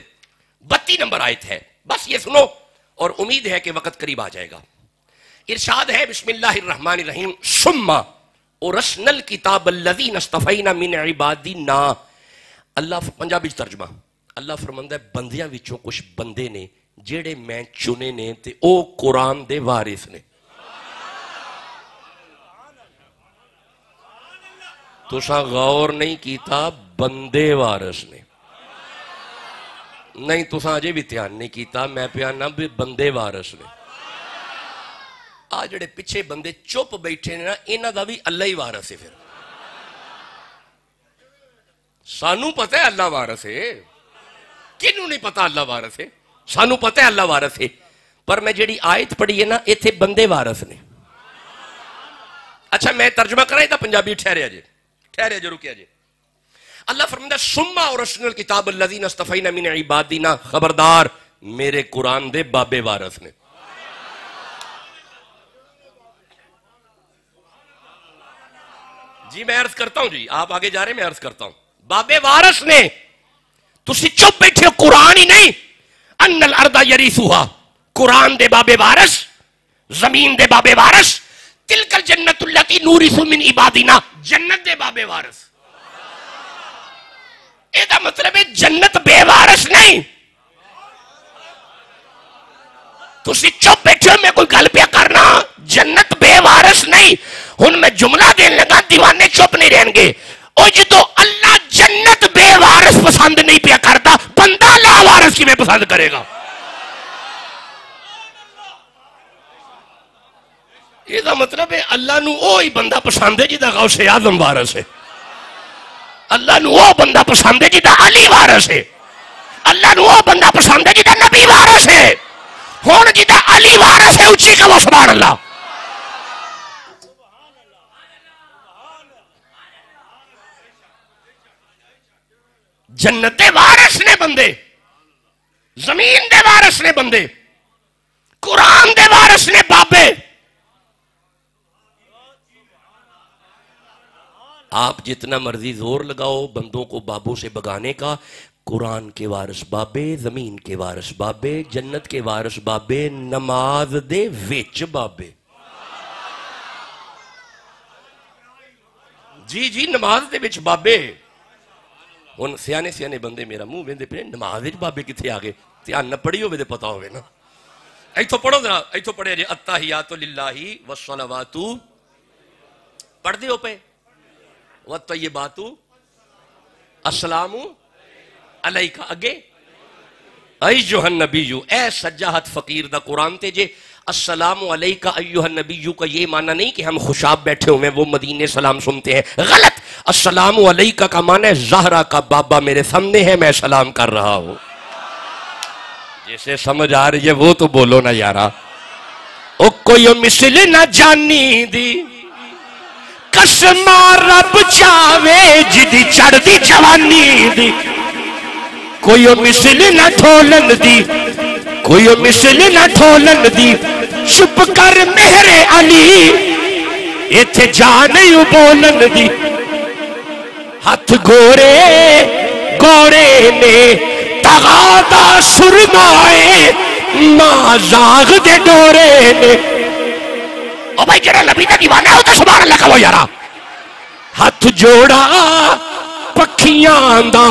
[SPEAKER 1] 32 نمبر آیت ہے. بس یہ سنو اور امید ہے کہ وقت قریب آ جائے گا. ارشاد ہے بسم اللہ الرحمن الرحیم ثم اورثنا الکتاب الذی اصطفینا من عبادنا. اللہ پنجابی ترجمہ، اللہ فرماندا ہے بندیاں وچوں کچھ بندے نے جیڑے میں چنے نے تے او قرآن دے وارث نے. تساں غور نہیں کیتا، بندے وارث نے. نہیں تساں اجے بھی دھیان نہیں کیتا، میں پیانا بھی بندے وارث نے. آ جڑے پیچھے بندے چپ بیٹھے نے نا، انہاں دا بھی اللہ ہی وارث ہے. پھر سانو پتہ ہے اللہ وارث ہے، کنوں نہیں پتا اللہ وارث ہے؟ سانو پتہ ہے اللہ وارث ہے، پر میں جڑی آیت پڑھی ہے نا ایتھے بندے وارث نے. اچھا میں ترجمہ کرائیں تا پنجابی، ٹھہرے جے رکیا جے. اللہ فرماتا ہے ثم اورثنا الکتاب الذین اصطفینا من عبادنا، خبردار میرے قرآن دے بابے وارث نے. جی میں عرض کرتا ہوں، جی آپ آگے جا رہے ہیں، میں عرض کرتا ہوں. بابے وارث نے. تسی چپ بیٹھے ہو، قرآن ہی نہیں. ان الارض یریثھا، قرآن دے بابے وارث، زمین دے بابے وارث. تلک الجنت التی نورث من عبادنا، جنت دے بابے وارث. اے دا مطلب ہے جنت بے وارث نہیں. تسی چپ بیٹھے ہو، میں کوئی گل پیا کرنا. جنت بے وارث نہیں. ہن میں جملہ دین لگا، دیوانے چپ نہیں رہن گے. او جدو اللہ جنت بے وارث پسند نہیں پیا کرتا، بندہ لا وارث کی میں پسند کرے گا؟ یہ دا مطلب ہے اللہ نو اوہی بندہ پسند ہے جدا غوث اعظم وارث ہے. اللہ نو وہ بندہ پسند ہے جدا علی وارث ہے. اللہ نو وہ بندہ پسند ہے جدا نبی وارث ہے. ہون جدا علی وارث ہے، اچھی کہو سبحان اللہ. جنت دے وارث نے بندے، زمین دے وارث نے بندے، قرآن دے وارث نے بابے. آپ جتنا مرضی زور لگاؤ بندوں کو بابوں سے بگانے کا، قرآن کے وارث بابے، زمین کے وارث بابے، جنت کے وارث بابے، نماز دے وچ بابے. جی جی نماز دے وچ بابے. ہن سیانے سیانے بندے میرا منہ ویندے پے نماز وچ بابے کتھے آ گئے؟ دھیان نہ پڑھی ہوے تے پتہ ہوے نا. ایتھوں پڑھو ذرا، ایتھوں پڑھے جی التحیات للہ والصلوات، پڑھ دیو پے، والطیبات السلام علیکہ. اگے ایھا النبی، اے سجاہت فقیر دا قرآن تے جے السلام علیکہ ایھا النبی کا یہ معنی نہیں کہ ہم خوشاب بیٹھے ہوئے وہ مدینے سلام سنتے ہیں، غلط. السلام علیکہ کا معنی ہے زہرا کا بابا میرے سامنے ہے، میں سلام کر رہا ہوں. جیسے سمجھ آ رہی ہے وہ تو بولو نا یارا. او کوئی مثل نہ جانی دی قسم رب چاوے جدی چڑھ دی جوانی دی، کوئی مثل نہ ٹھولن دی، کوئی مثل نہ ٹھولن دی، چپ کر مہر علی ایتھے جان یوں بولن دی. ہاتھ گورے گورے نے تغادا سرمائے ماں زاغ دے ڈورے نے. او بھائی جڑا نبی دا دیوانہ ہو تو سبحان اللہ کہو یارا. ہاتھ جوڑا پکھیاں دا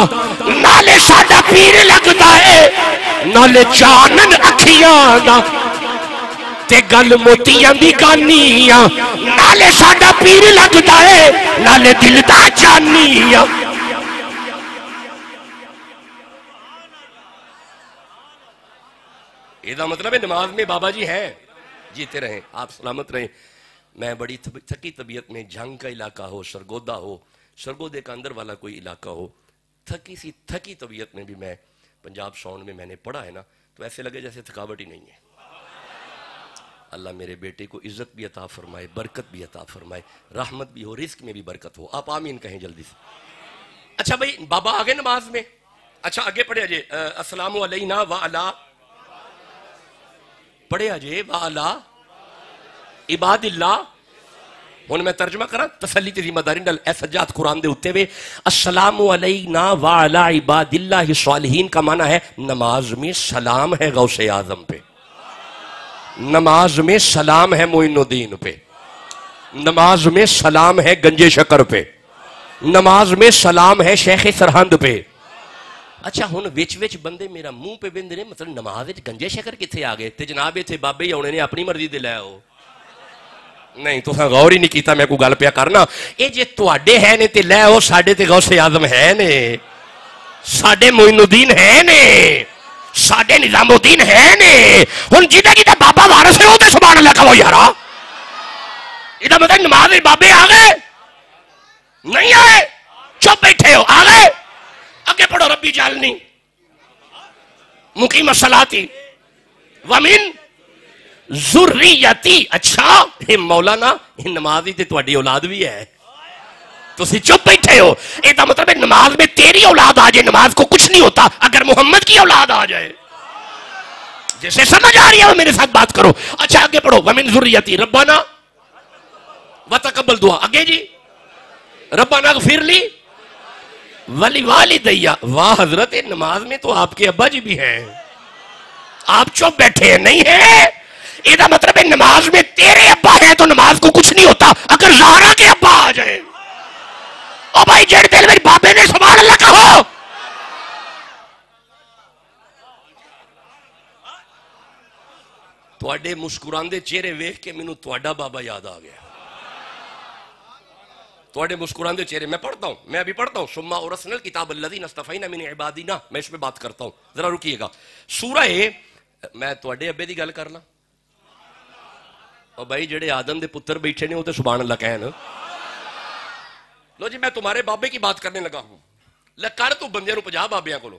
[SPEAKER 1] نالے ساڈا پیر لگدا ہے، نالے چانن اکھیاں دا تے گل موتیاں دی کانیاں، نالے ساڈا پیر لگدا ہے نالے دل دا جانیاں. یہ دا مطلب ہے نماز میں بابا جی ہیں. جیتے رہیں، آپ سلامت رہیں. میں بڑی تھکی طبیعت میں جھنگ کا علاقہ ہو، سرگودا ہو، سرگودے کا اندر والا کوئی علاقہ ہو، تھکی طبیعت میں بھی میں پنجاب ساؤنڈ میں نے پڑھا ہے نا تو ایسے لگے جیسے تھکاوٹ ہی نہیں ہے. اللہ میرے بیٹے کو عزت بھی عطا فرمائے، برکت بھی عطا فرمائے، رحمت بھی ہو، رزق میں بھی برکت ہو. آپ آمین کہیں جلدی سے. اچھا بھائی بابا آگے نماز میں. اچھا آگے پڑھے جی السلام علینا وعلا، پڑھے جی وعلا عباد اللہ. ہن میں ترجمہ کرا تسلی تے ذمہ داری نال. اے سجاد قرآن دے اتے وے السلام علینا وعلا عباد اللہ الصالحین کا معنی ہے نماز میں سلام ہے غوث اعظم پہ، نماز میں سلام ہے معین الدین پہ، نماز میں سلام ہے گنج شکر پہ، نماز میں سلام ہے شیخ سرہند پہ. اچھا ہن وچ وچ بندے میرا منہ پہ بندے نے مطلب نماز وچ گنجے شکر کتھے آ گئے تے جناب ایتھے بابے ہی آنے نے اپنی مرضی دے لے آؤ. نہیں تو غور ہی نہیں کیتا میں کوئی گل پیا کرنا. اے جے تواڈے ہے نے تے لے آؤ، ساڈے تے غوث اعظم ہے نے، ساڈے معین الدین ہے نے، ساڈے نظام الدین ہے نے. ہن جیدا جیدا بابا وارث ہے او تے سبحان اللہ کہو یارا. ادا مطلب نماز وچ بابے آ گئے نہیں آئے؟ چپ بیٹھے ہو. آ گئے؟ اگے پڑھو ربی جعلنی مقیم الصلاۃ ومن ذریتی. اچھا یہ مولانا یہ نماز ہی تے تہاڈی اولاد بھی ہے، تسی چپ بیٹھے ہو. یہ دا مطلب ہے نماز میں تیری اولاد آ جائے نماز کو کچھ نہیں ہوتا اگر محمد کی اولاد آ جائے. جیسے سمجھ آ رہی ہے وہ میرے ساتھ بات کرو. اچھا آگے پڑھو ومن ذریتی ربنا وتقبل دعا. اگے جی ربنا اغفر لی ولی والدیا. واہ حضرت نماز میں تو آپ کے ابا جی بھی ہیں، آپ چپ بیٹھے ہیں نہیں ہیں. یہ دا مطلب ہے نماز میں تیرے ابا ہیں تو نماز کو کچھ نہیں ہوتا اگر زہرا کے ابا آ جائے. او بھائی جڑ دل میں بابے نے سبحان اللہ کہو. تواڈے مسکراندے چہرے ویکھ کے مینوں تواڈا بابا یاد آ گیا. تواڈے مسکراندے چہرے. میں پڑھتا ہوں، میں ابھی پڑھتا ہوں ثم اورثنا الکتاب الذین اصطفینا من عبادنا. میں اس پہ بات کرتا ہوں، ذرا رکیے گا. سورہ میں تواڈے ابے دی گل کرنا. اور بھائی جڑے آدم دے پتر بیٹھے نے وہ تو سبحان اللہ کہن. لو جی میں تمہارے بابے کی بات کرنے لگا ہوں. کر تو بندے نو 50 بابیاں کو لو،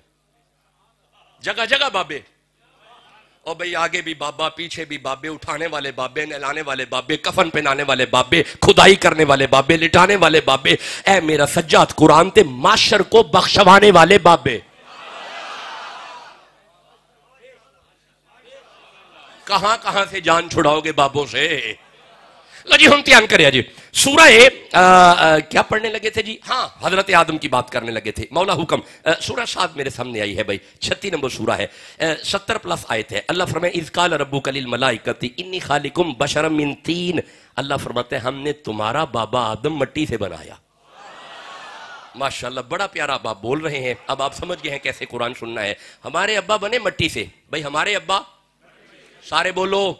[SPEAKER 1] جگہ جگہ بابے. اور بھئی آگے بھی بابا، پیچھے بھی بابے، اٹھانے والے بابے، نہلانے والے بابے، کفن پہنانے والے بابے، کھدائی کرنے والے بابے، لٹانے والے بابے. اے میرا سجاد قرآن تے معاشر کو بخشوانے والے بابے. کہاں کہاں سے جان چھڑاؤ گے بابوں سے. لو جی ہم تیان کریا جی سورہ کیا پڑھنے لگے تھے جی؟ ہاں حضرت آدم کی بات کرنے لگے تھے. مولا حکم سورہ شاد میرے سامنے آئی ہے بھائی, 36 نمبر سورہ ہے, 70+ آیت ہے. اللہ فرمائے اذ قال ربک للملائکۃ انی خالق بشرا من طین. اللہ فرماتے ہیں ہم نے تمہارا بابا آدم مٹی سے بنایا. ماشاءاللہ بڑا پیارا ابا بول رہے ہیں. اب آپ سمجھ گئے ہیں کیسے قرآن سننا ہے. ہمارے ابا بنے مٹی سے. بھائی ہمارے ابا سارے بولو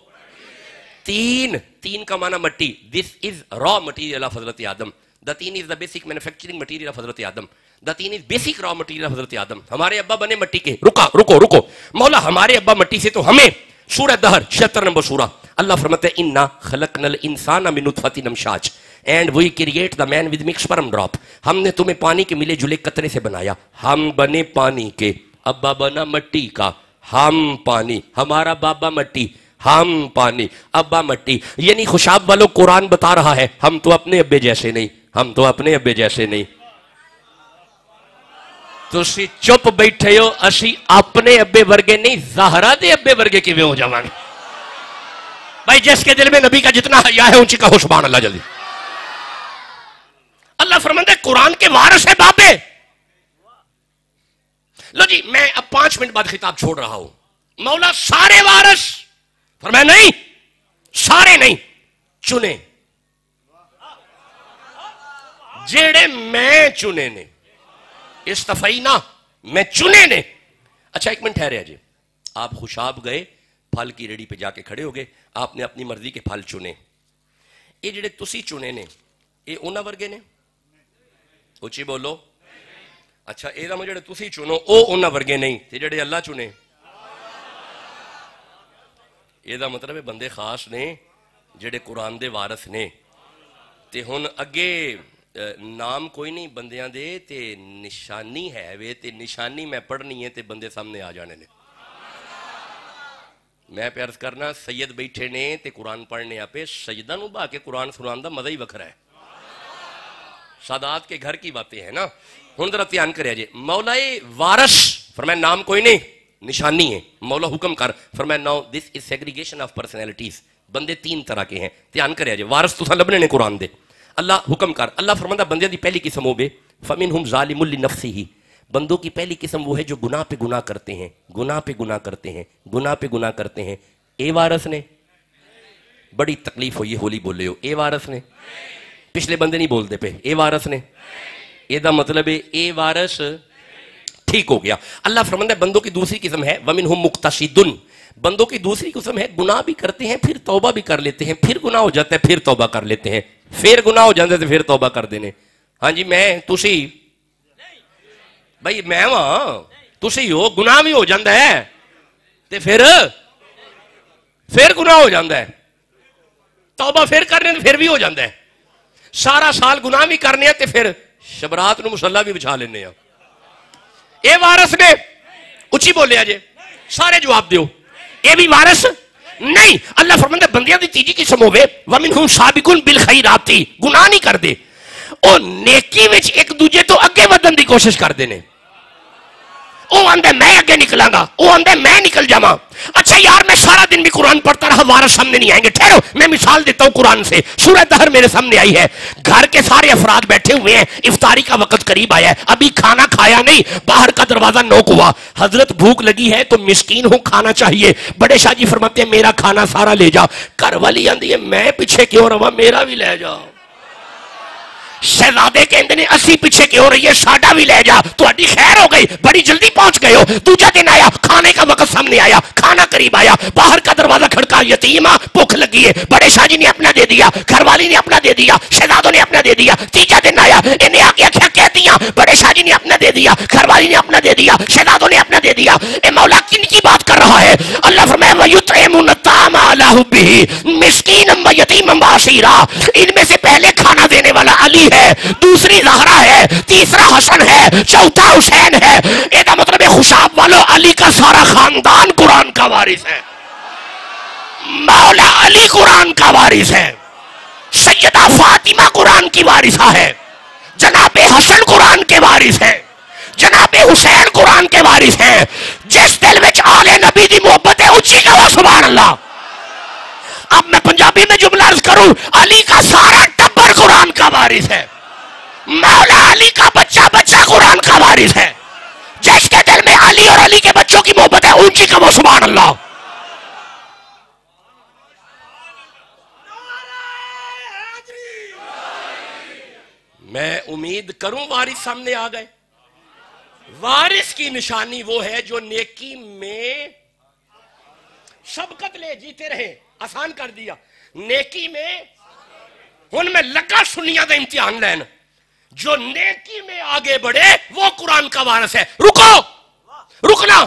[SPEAKER 1] تین کا معنی مٹی. This is raw material of حضرت آدم. The tin is the basic manufacturing material of حضرت آدم. The tin is basic raw material of حضرت آدم. ہمارے ابا بنے مٹی کے. رکو مولا ہمارے ابا مٹی سے تو ہمیں. سورہ دہر 76 نمبر سورہ. اللہ فرماتے ہیں اِنَّا خَلَقْنَا الْإِنسَانَ مِن نُطْفَةٍ أَمْشَاجٍ and we create the man with mixed sperm drop. ہم نے تمہیں پانی کے ملے جلے قطرے سے بنایا. ہم بنے پانی کے, ابا بنا مٹی کا. ہم پانی, ہمارا بابا مٹی, ہم پانی, ابا مٹی. یعنی خوشاب والوں قرآن بتا رہا ہے ہم تو اپنے ابے جیسے نہیں, تسی چپ بیٹھے ہو. اسی اپنے ابے ورگے نہیں, زہرا دے ابے ورگے کیویں ہو جاواں گے. بھائی جس کے دل میں نبی کا جتنا حیا ہے اونچی کہو سبحان اللہ جلدی. اللہ فرماتا ہے قرآن کے وارث ہے بابے. لو جی میں اب 5 منٹ بعد خطاب چھوڑ رہا ہوں. مولا سارے وارث, فرمایا نہیں سارے نہیں, چنے جیڑے میں چنے نے. استفینا میں چنے نے. اچھا ایک منٹ ٹھہرے جی. آپ خوشاب گئے, پھل کی ریڑھی پہ جا کے کھڑے ہو گئے, آپ نے اپنی مرضی کے پھل چنے. یہ جڑے تسی چنے نے یہ انہاں ورگے نے؟ اچھی بولو. اچھا اے دا جڑے تسی چنو او انہاں ورگے نہیں تے جڑے اللہ چنے اے دا مطلب ہے بندے خاص نے جڑے قرآن دے وارث نے. تے ہن اگے نام کوئی نہیں بندیاں دے تے نشانی ہے وے, تے نشانی میں پڑھنی ہے تے بندے سامنے آ جانے نے. میں پیارس کرنا سید بیٹھے نے تے قرآن پڑھنے آپے سجدہ نو با کے قرآن سنان دا مزہ ہی وکھرا ہے. سادات کے گھر کی باتیں ہیں نا. ہن ذرا دھیان کریا جی. مولا وارث فرمایا نام کوئی نہیں نشانی ہے. مولا حکم کر فرمایا now this is segregation of personalities. بندے 3 طرح کے ہیں. دھیان کریا جی. وارث تساں لبنے نے قرآن دے. اللہ حکم کر. اللہ فرماتا بندے دی پہلی قسم ہو بے فمنہم ظالم لنفسہ. بندوں کی پہلی قسم وہ ہے جو گناہ پہ گناہ کرتے ہیں, گناہ پہ گناہ کرتے ہیں, گناہ پہ گناہ کرتے ہیں. اے وارث نے بڑی تکلیف ہوئی ہولی بولے ہو. اے وارث نے پچھلے بندے نہیں بولتے پہ. اے وارث نے اے دا مطلب ہے اے وارث ٹھیک ہو گیا. اللہ فرماتا ہے بندوں کی دوسری قسم ہے ومنہم مقتصد. بندوں کی دوسری قسم ہے گناہ بھی کرتے ہیں پھر توبہ بھی کر لیتے ہیں, پھر گناہ ہو جاتا ہے پھر توبہ کر لیتے ہیں, پھر گناہ ہو جاتا ہے پھر توبہ کر دینے. ہاں جی میں تسی بھائی میں وہاں تسی ہو گناہ بھی ہو جاتا ہے تے پھر گناہ ہو جاتا ہے, توبہ پھر کرنے پھر بھی ہو جاتا ہے. سارا سال گناہ بھی کرنے تے پھر شبرات نو مصلا بھی بچھا لینے. اے وارث نے اچھی بولے جے سارے جواب دیو. اے بھی وارث نہیں. اللہ فرماتا ہے بندیاں دی تیجی قسم ہوے ومنہم سابقون بالخیرات. گناہ نہیں کر دے او نیکی وچ ایک دوجے تو اگے ودن دی کوشش کر دے نے. او آندے میں اگے نکلاں گا, او آندے میں نکل جاواں. اچھا یار میں سارا دن بھی قرآن پڑھتا رہا وارث سامنے نہیں آئیں گے. ٹھہرو میں مثال دیتا ہوں قرآن سے. سورہ دہر میرے سامنے آئی ہے. گھر کے سارے افراد بیٹھے ہوئے ہیں, افطاری کا وقت قریب آیا ہے, ابھی کھانا کھایا نہیں, باہر کا دروازہ نوک ہوا. حضرت بھوک لگی ہے تو مسکین ہوں کھانا چاہیے. بڑے شاہ جی فرماتے ہیں میرا کھانا سارا لے جا. گھر والی آندی ہے میں پیچھے کیوں رہا, میرا بھی لے جا. شہزادے کہندے نے اسی پیچھے کیوں رہی ہے, ساڈا بھی لے جا. تہاڈی خیر ہو گئی, بڑی جلدی پہنچ گئے ہو. دوجا دن آیا, کھانے کا وقت سامنے آیا, کھانا قریب آیا, باہر کا دروازہ کھڑکا, یتیم بھوک لگی ہے. بڑے شاہ جی نے اپنا دے دیا, گھر والی نے اپنا دے دیا, شہزادوں نے اپنا دے دیا. تیجا دن آیا, انہیں آ کے کیا کہتی ہیں, بڑے شاہ جی نے اپنا دے دیا, گھر والی نے اپنا دے دیا, شہزادوں نے اپنا دے دیا. اے مولا کن کی بات کر رہا ہے؟ اللہ فرمایا وَيُطْعِمُونَ الطَّعَامَ عَلَىٰ حُبِّهِ مِسْكِينًا وَيَتِيمًا وَأَسِيرًا. ان میں سے پہلے کھانا دینے والا علی ہے, دوسری زہرا ہے, تیسرا حسن ہے, چوتھا حسین ہے. یہ مطلب ہے خوشاب والو علی کا سارا خاندان قرآن کا وارث ہے. مولا علی قرآن کا وارث ہے, سیدہ فاطمہ قرآن کی وارثہ ہے, جناب حسن قرآن کے وارث ہیں, جناب حسین قرآن کے وارث ہیں. جس دل میں آل نبی دی محبت ہے اچھی کہو سبحان اللہ. اب میں پنجابی میں جملہ عرض کروں, علی کا سارا ٹبر قرآن
[SPEAKER 3] کا وارث ہے، مولا علی کا بچہ بچہ قرآن کا وارث ہے، جس کے دل میں علی اور علی کے بچوں کی محبت ہے اونچی کا وہ سبحان اللہ۔ میں امید کروں وارث سامنے آ گئے۔ وارث کی نشانی وہ ہے جو نیکی میں سبقت لے، جیتے رہے، آسان کر دیا، نیکی میں ان میں لگا سنیا دا امتحان لینا، جو نیکی میں آگے بڑھے وہ قرآن کا وارث ہے۔ رکنا،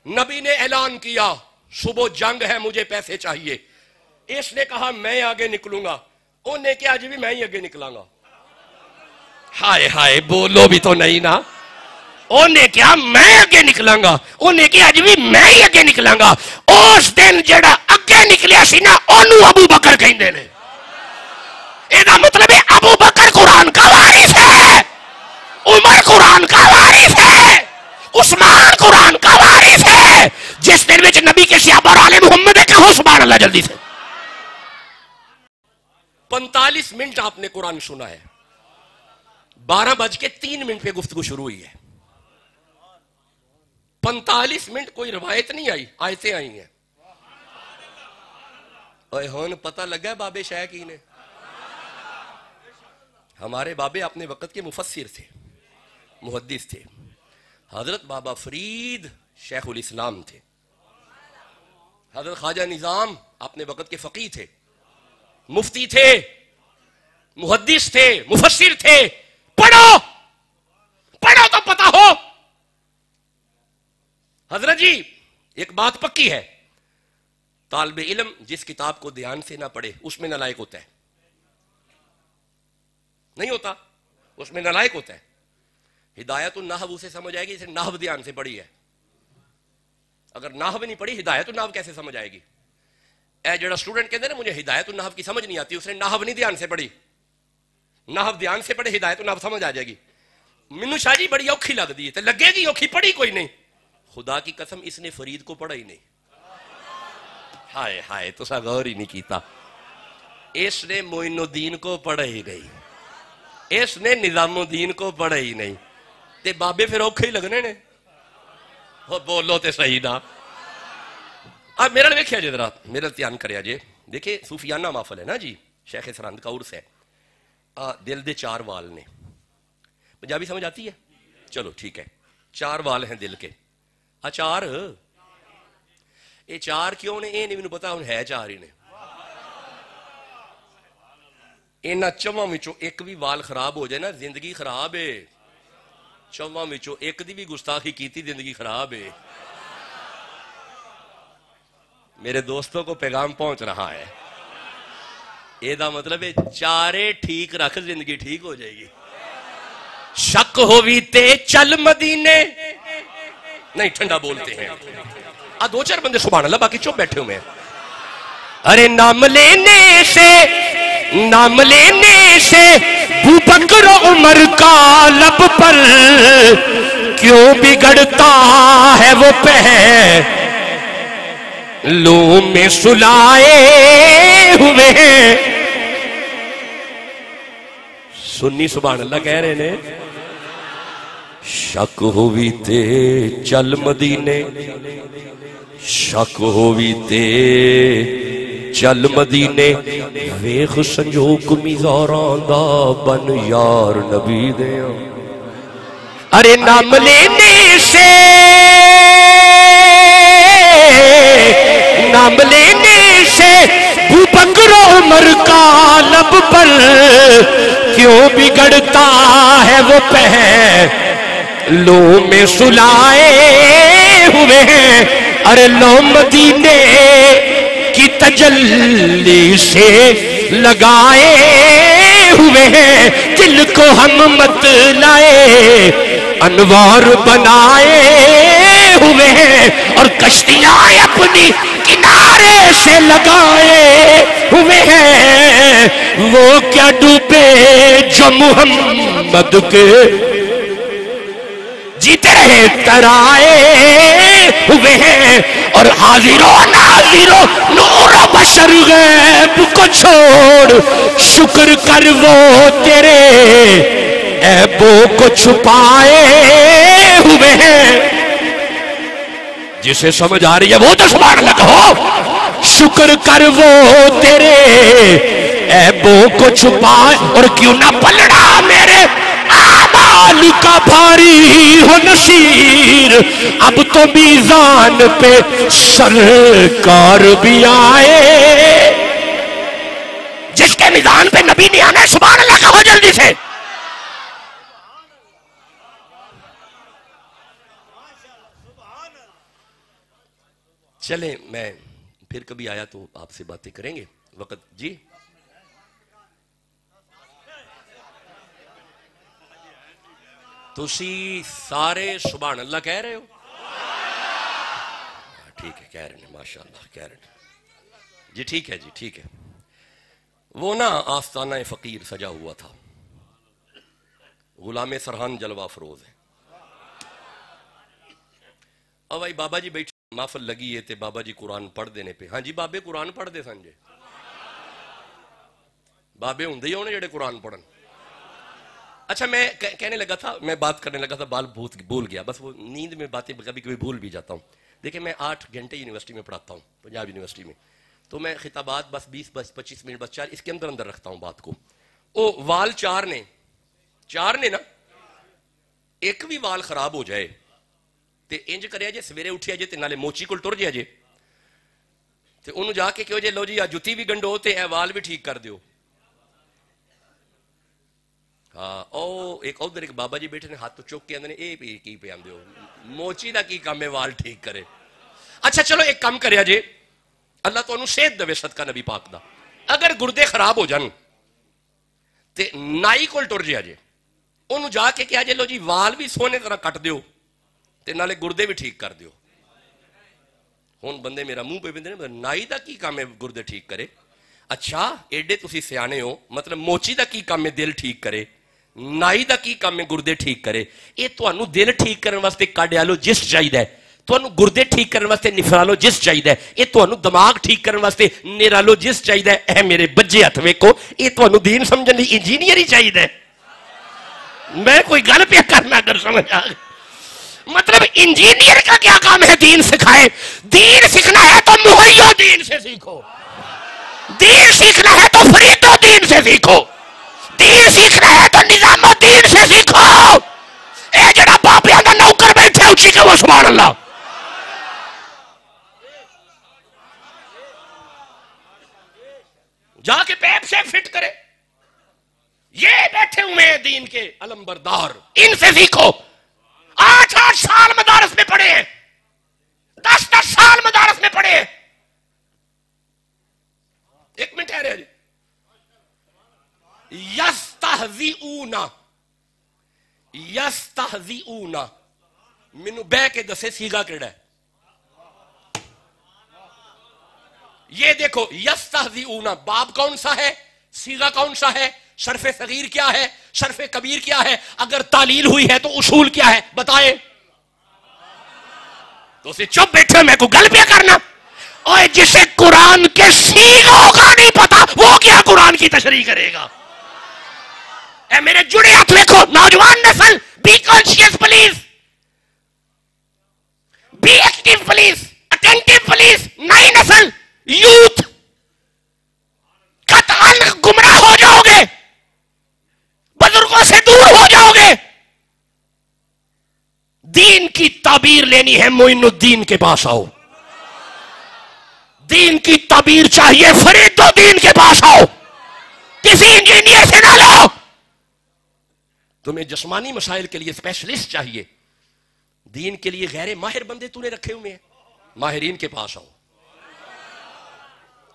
[SPEAKER 3] نبی نے اعلان کیا صبح جنگ ہے مجھے پیسے چاہیے، اس نے کہا میں آگے نکلوں گا، انہیں کہا جی بھی میں ہی آگے نکلاں گا۔ ہائے ہائے بولو بھی تو نہیں نا، انہیں کیا میں آگے نکلاں گا، انہیں کیا جی بھی میں ہی آگے نکلاں گا۔ اس دن جڑا اگے نکلیا سی نا انہوں ابو بکر کہندے نے، ایدہ مطلب ہے ابو بکر قرآن کا وارث ہے، عمر قرآن کا وارث ہے، عثمان قرآن کا وارث ہے۔ جس دن وچ نبی کے صحابہ اور آل محمد ہے کہو سبحان اللہ جلدی سے۔ 45 منٹ آپ نے قرآن سنا ہے، 12:03 پہ گفتگو شروع ہوئی ہے، 45 منٹ کوئی روایت نہیں آئی، آیتیں آئی ہیں۔ اوہ ہون پتہ لگا ہے بابے شاہ کی نے، ہمارے بابے اپنے وقت کے مفسر تھے، محدث تھے۔ حضرت بابا فرید شیخ الاسلام تھے، حضرت خواجہ نظام اپنے وقت کے فقیہ تھے، مفتی تھے، محدث تھے، مفسر تھے۔ پڑھو تو پتہ ہو۔ حضرت جی ایک بات پکی ہے، طالب علم جس کتاب کو دھیان سے نہ پڑھے اس میں نالائق ہوتا ہے، نہیں ہوتا، اس میں نالائق ہوتا ہے۔ ہدایت النحو اسے سمجھ آئے گی اسے نحو دھیان سے پڑھی ہے، اگر نحو نہیں پڑھی ہدایت النحو کیسے سمجھ آئے گی؟ اے جڑا اسٹوڈنٹ کہتے ہیں نا مجھے ہدایت النحو کی سمجھ نہیں آتی، اس نے نحو نہیں دھیان سے پڑھی، نحو دھیان سے پڑھے ہدایت النحو سمجھ آ جائے گی۔ منو شاہ جی بڑی اوکھی لگ دی ہے، تو لگے گی اوکھی، پڑھی کوئی نہیں۔ خدا کی قسم اس نے فرید کو پڑھا ہی نہیں، ہائے ہائے تو سا غور ہی نہیں کیتا۔ اس نے معین الدین کو پڑھا ہی نہیں، اس نے نظام الدین کو پڑھا ہی نہیں، تے بابے پھر اوکھے ہی لگنے نے۔ بولو تے صحیح نا۔ اب میرا دیکھیا جی ذرا، میرا دھیان کریا جی، دیکھیں صوفیانہ محفل ہے نا جی، شیخ سرہند کا عرس ہے۔ دل دے 4 وال نے، پنجابی سمجھ آتی ہے؟ چلو ٹھیک ہے، 4 وال ہیں دل کے۔ چار یہ 4 کیوں نے یہ نہیں مجھے پتا، ہے 4 ہی نے۔ انہاں 4 وچوں ایک بھی وال خراب ہو جائے نا زندگی خراب ہے، 4 وچوں ایک دی بھی گستاخی کیتی زندگی خراب ہے۔ میرے دوستوں کو پیغام پہنچ رہا ہے، یہ دا مطلب ہے 4 ٹھیک رکھ زندگی ٹھیک ہو جائے گی۔ شک ہووی تے چل مدینے، نہیں ٹھنڈا بولتے ہیں، 2-4 بندے سبحان اللہ باقی چپ بیٹھے ہوئے ہیں۔ ارے نام لینے سے ابو بکر عمر کا لب پر کیوں بگڑتا ہے وہ پہلو میں سلائے ہوئے ہیں۔ سنی سبحان اللہ کہہ رہے نے، شک ہووی تے چل مدینے، شک ہووی تے چل مدینے، ویخ سنجوک میزاراں دا بن یار نبی دیا۔ ارے نام لینے سے ابو بکر عمر کا لب پر کیوں بگڑتا ہے وہ پہلو میں سلائے ہوئے ہیں۔ ارے لو مدینے کی تجلی سے لگائے ہوئے ہیں، دل کو ہم مت لائے انوار بنائے ہوئے ہیں، اور کشتیاں اپنی کنارے سے لگائے ہوئے ہیں۔ وہ کیا ڈوبے جو محمد کے جیتے رہے ترائے ہوئے ہیں اور حاضر و ناظر و نور و بشر غیب کو چھوڑ شکر کر وہ تیرے عیبوں کو چھپائے ہوئے ہیں. جسے سمجھ آ رہی ہے وہ تو سبحان اللہ کہو. شکر کر وہ تیرے عیبوں کو چھپائے اور کیوں نہ پلڑا میرے اعمال کا بھاری ہو نصیر. اب تو میزان پہ سرکار بھی آئے. جس کے میزان پہ نبی نہیں آنا سبحان اللہ کہو جلدی سے. چلیں میں پھر کبھی آیا تو آپ سے باتیں کریں گے. وقت جی تسی سارے سبحان اللہ کہہ رہے ہو؟ ٹھیک ہے کہہ رہے ہیں ماشاءاللہ کہہ رہے ہیں جی. ٹھیک ہے جی ٹھیک ہے. وہ نا آستانہ فقیر سجا ہوا تھا. غلام سرحان جلوہ فروز ہے. اب بھائی بابا جی بیٹھے محفل لگی ہے تے بابا جی قرآن پڑھ دینے پہ. ہاں جی بابے قرآن پڑھ دے سنجے. بابے ہوں دے ہونے جڑے قرآن پڑھن. اچھا میں کہنے لگا تھا میں بات کرنے لگا تھا بال بھول گیا. بس وہ نیند میں باتیں کبھی کبھی بھول بھی جاتا ہوں. دیکھیں میں 8 گھنٹے یونیورسٹی میں پڑھاتا ہوں پنجاب یونیورسٹی میں. تو میں خطابات بس 20-25 منٹ بس 4 اس کے اندر رکھتا ہوں بات کو. او وال 4 نے نا ایک بھی وال خراب ہو جائے تے انج کریا جے سویرے اٹھیا جے تے نالے موچی کول ٹر جیا جے تے انہوں جا کے کہو جے لو جی جتی بھی گنڈو تے اے وال بھی ٹھیک کر دیو. ہاں او ایک ادھر ایک بابا جی بیٹھے نے ہاتھ تو چوک کے اندر نے اے پی کی پہ آم دیو موچی دا کی کام ہے وال ٹھیک کرے. اچھا چلو ایک کام کریا جے اللہ تو انہوں صحت دوے صدقہ نبی پاک دا. اگر گردے خراب ہو جان تے نائی کول ٹر جیا جے انہوں جا کے کہا جے لو جی وال بھی سونے طرح کٹ دیو تے نالے گردے بھی ٹھیک کر دیو. ہون بندے میرا منہ پہ بندے نائی دا کی کام ہے گردے ٹھیک کرے. اچھا ایڈے تسی سیانے ہو مطلب موچی دا کی کام ہے دل ٹھیک کرے نائی دا کی کام ہے گردے ٹھیک کرے. اے تو انہوں دل ٹھیک کرنے واسطے کارڈیالوجسٹ چاہیے ہے. تو انہوں گردے ٹھیک کرنے واسطے نیفرالوجسٹ چاہیے ہے. اے تو انہوں دماغ ٹھیک کرنے واسطے نیرالوجسٹ چاہیے ہے. اے میرے بجے ہاتھ ویکھو اے تو انہوں دین سمجھن دی انجینئر ہی چاہیے ہے. میں کوئی گل پہ کرنا اگر سمجھ آ گئی. مطلب انجینئر کا کیا کام ہے دین سکھائے. دین سیکھنا ہے تو محی الدین سے سیکھو. دین سیکھنا ہے تو فرید الدین سے سیکھو. دین سیکھنا ہے تو نظام الدین سے سیکھو. اے جڑا باپیاں دا نوکر بیٹھے اچھی کہ وہ سبحان اللہ. جا کے پیپ سے فٹ کرے. یہ بیٹھے ہوئے دین کے علم بردار ان سے سیکھو. 8 سال مدارس میں پڑھے ہیں 10 سال مدارس میں پڑھے ہیں. ایک منٹ ہے جی. یستہزئون مینوں بہ کے دسے سیگا کیڑا ہے. یہ دیکھو یستہزئون باب کون سا ہے سیگا کون سا ہے شرف صغیر کیا ہے شرف کبیر کیا ہے اگر تعلیل ہوئی ہے تو اصول کیا ہے بتائیں. تو اسے چپ بیٹھے میں کو گل پہ کرنا. اور جسے قرآن کے سیغوں کا نہیں پتا وہ کیا قرآن کی تشریح کرے گا. اے میرے جڑے ہاتھ دیکھو نوجوان نسل be conscious please be active please attentive please. نئی نسل یوتھ قطعاً گمراہ ہو جاؤ گے بزرگوں سے دور ہو جاؤ گے. دین کی تعبیر لینی ہے معین الدین کے پاس آؤ. دین کی تعبیر چاہیے فرید الدین کے پاس آؤ. کسی انجینئر سے نہ لو. تمہیں جسمانی مسائل کے لیے اسپیشلسٹ چاہیے. دین کے لیے غیر ماہر بندے تو نے رکھے ہوئے ہیں. ماہرین کے پاس آؤ.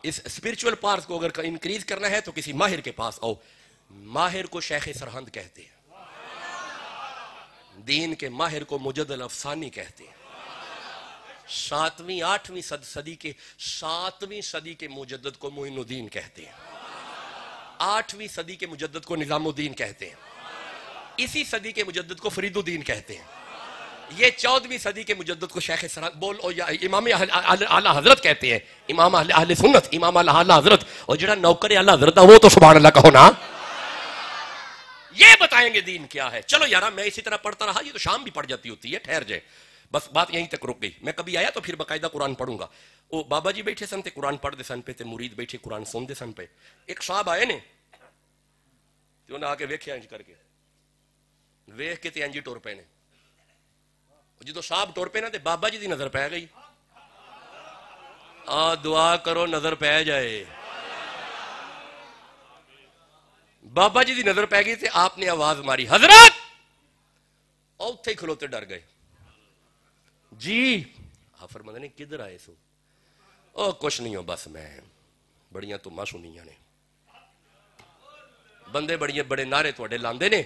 [SPEAKER 3] اس اسپرچول پارٹ کو اگر انکریز کرنا ہے تو کسی ماہر کے پاس آؤ. ماہر کو شیخ سرہند کہتے ہیں. دین کے ماہر کو مجد الافسانی کہتے ہیں. 7ویں 8ویں صدی کے 7ویں صدی کے مجدد کو معین الدین کہتے ہیں. 8ویں صدی کے مجدد کو نظام الدین کہتے ہیں. اسی صدی کے مجدد کو فرید الدین کہتے ہیں. یہ 14ویں صدی کے مجدد کو شیخ امام اعلی حضرت کہتے ہیں، امام اہل سنت، امام اعلی حضرت، اور جڑا نوکر اعلی حضرت ہے وہ تو سبحان اللہ کہو نا، یہ بتائیں گے دین کیا ہے۔ چلو یارا میں اسی طرح پڑھتا رہا، یہ تو شام بھی پڑ جاتی ہوتی ہے، ٹھہر جائے، بس بات یہیں تک رک گئی۔ میں کبھی آیا تو پھر باقاعدہ قرآن پڑھوں گا۔ وہ بابا جی بیٹھے سن تے قرآن پڑھ دے سن پہ تے مرید بیٹھے قرآن سن دے سن پہ۔ ایک صاحب آئے نے تے انہاں آ کے ویکھیا انج کر کے، ویکھ کے تے انج ٹر پے نے۔ جدو صاحب ٹر پے نا تے بابا جی دی نظر پے گئی، دعا کرو نظر پے جائے۔ بابا جی دی نظر پے گئی تے آپ نے آواز ماری، حضرت، اور اتھے کھلوتے ڈر گئے۔ جی آپ فرماتے نے کدھر آئے سو؟ او کچھ نہیں ہو، بس میں بڑیاں تماں سنیاں نے، بندے بڑے نعرے تواڈے لاندے نے،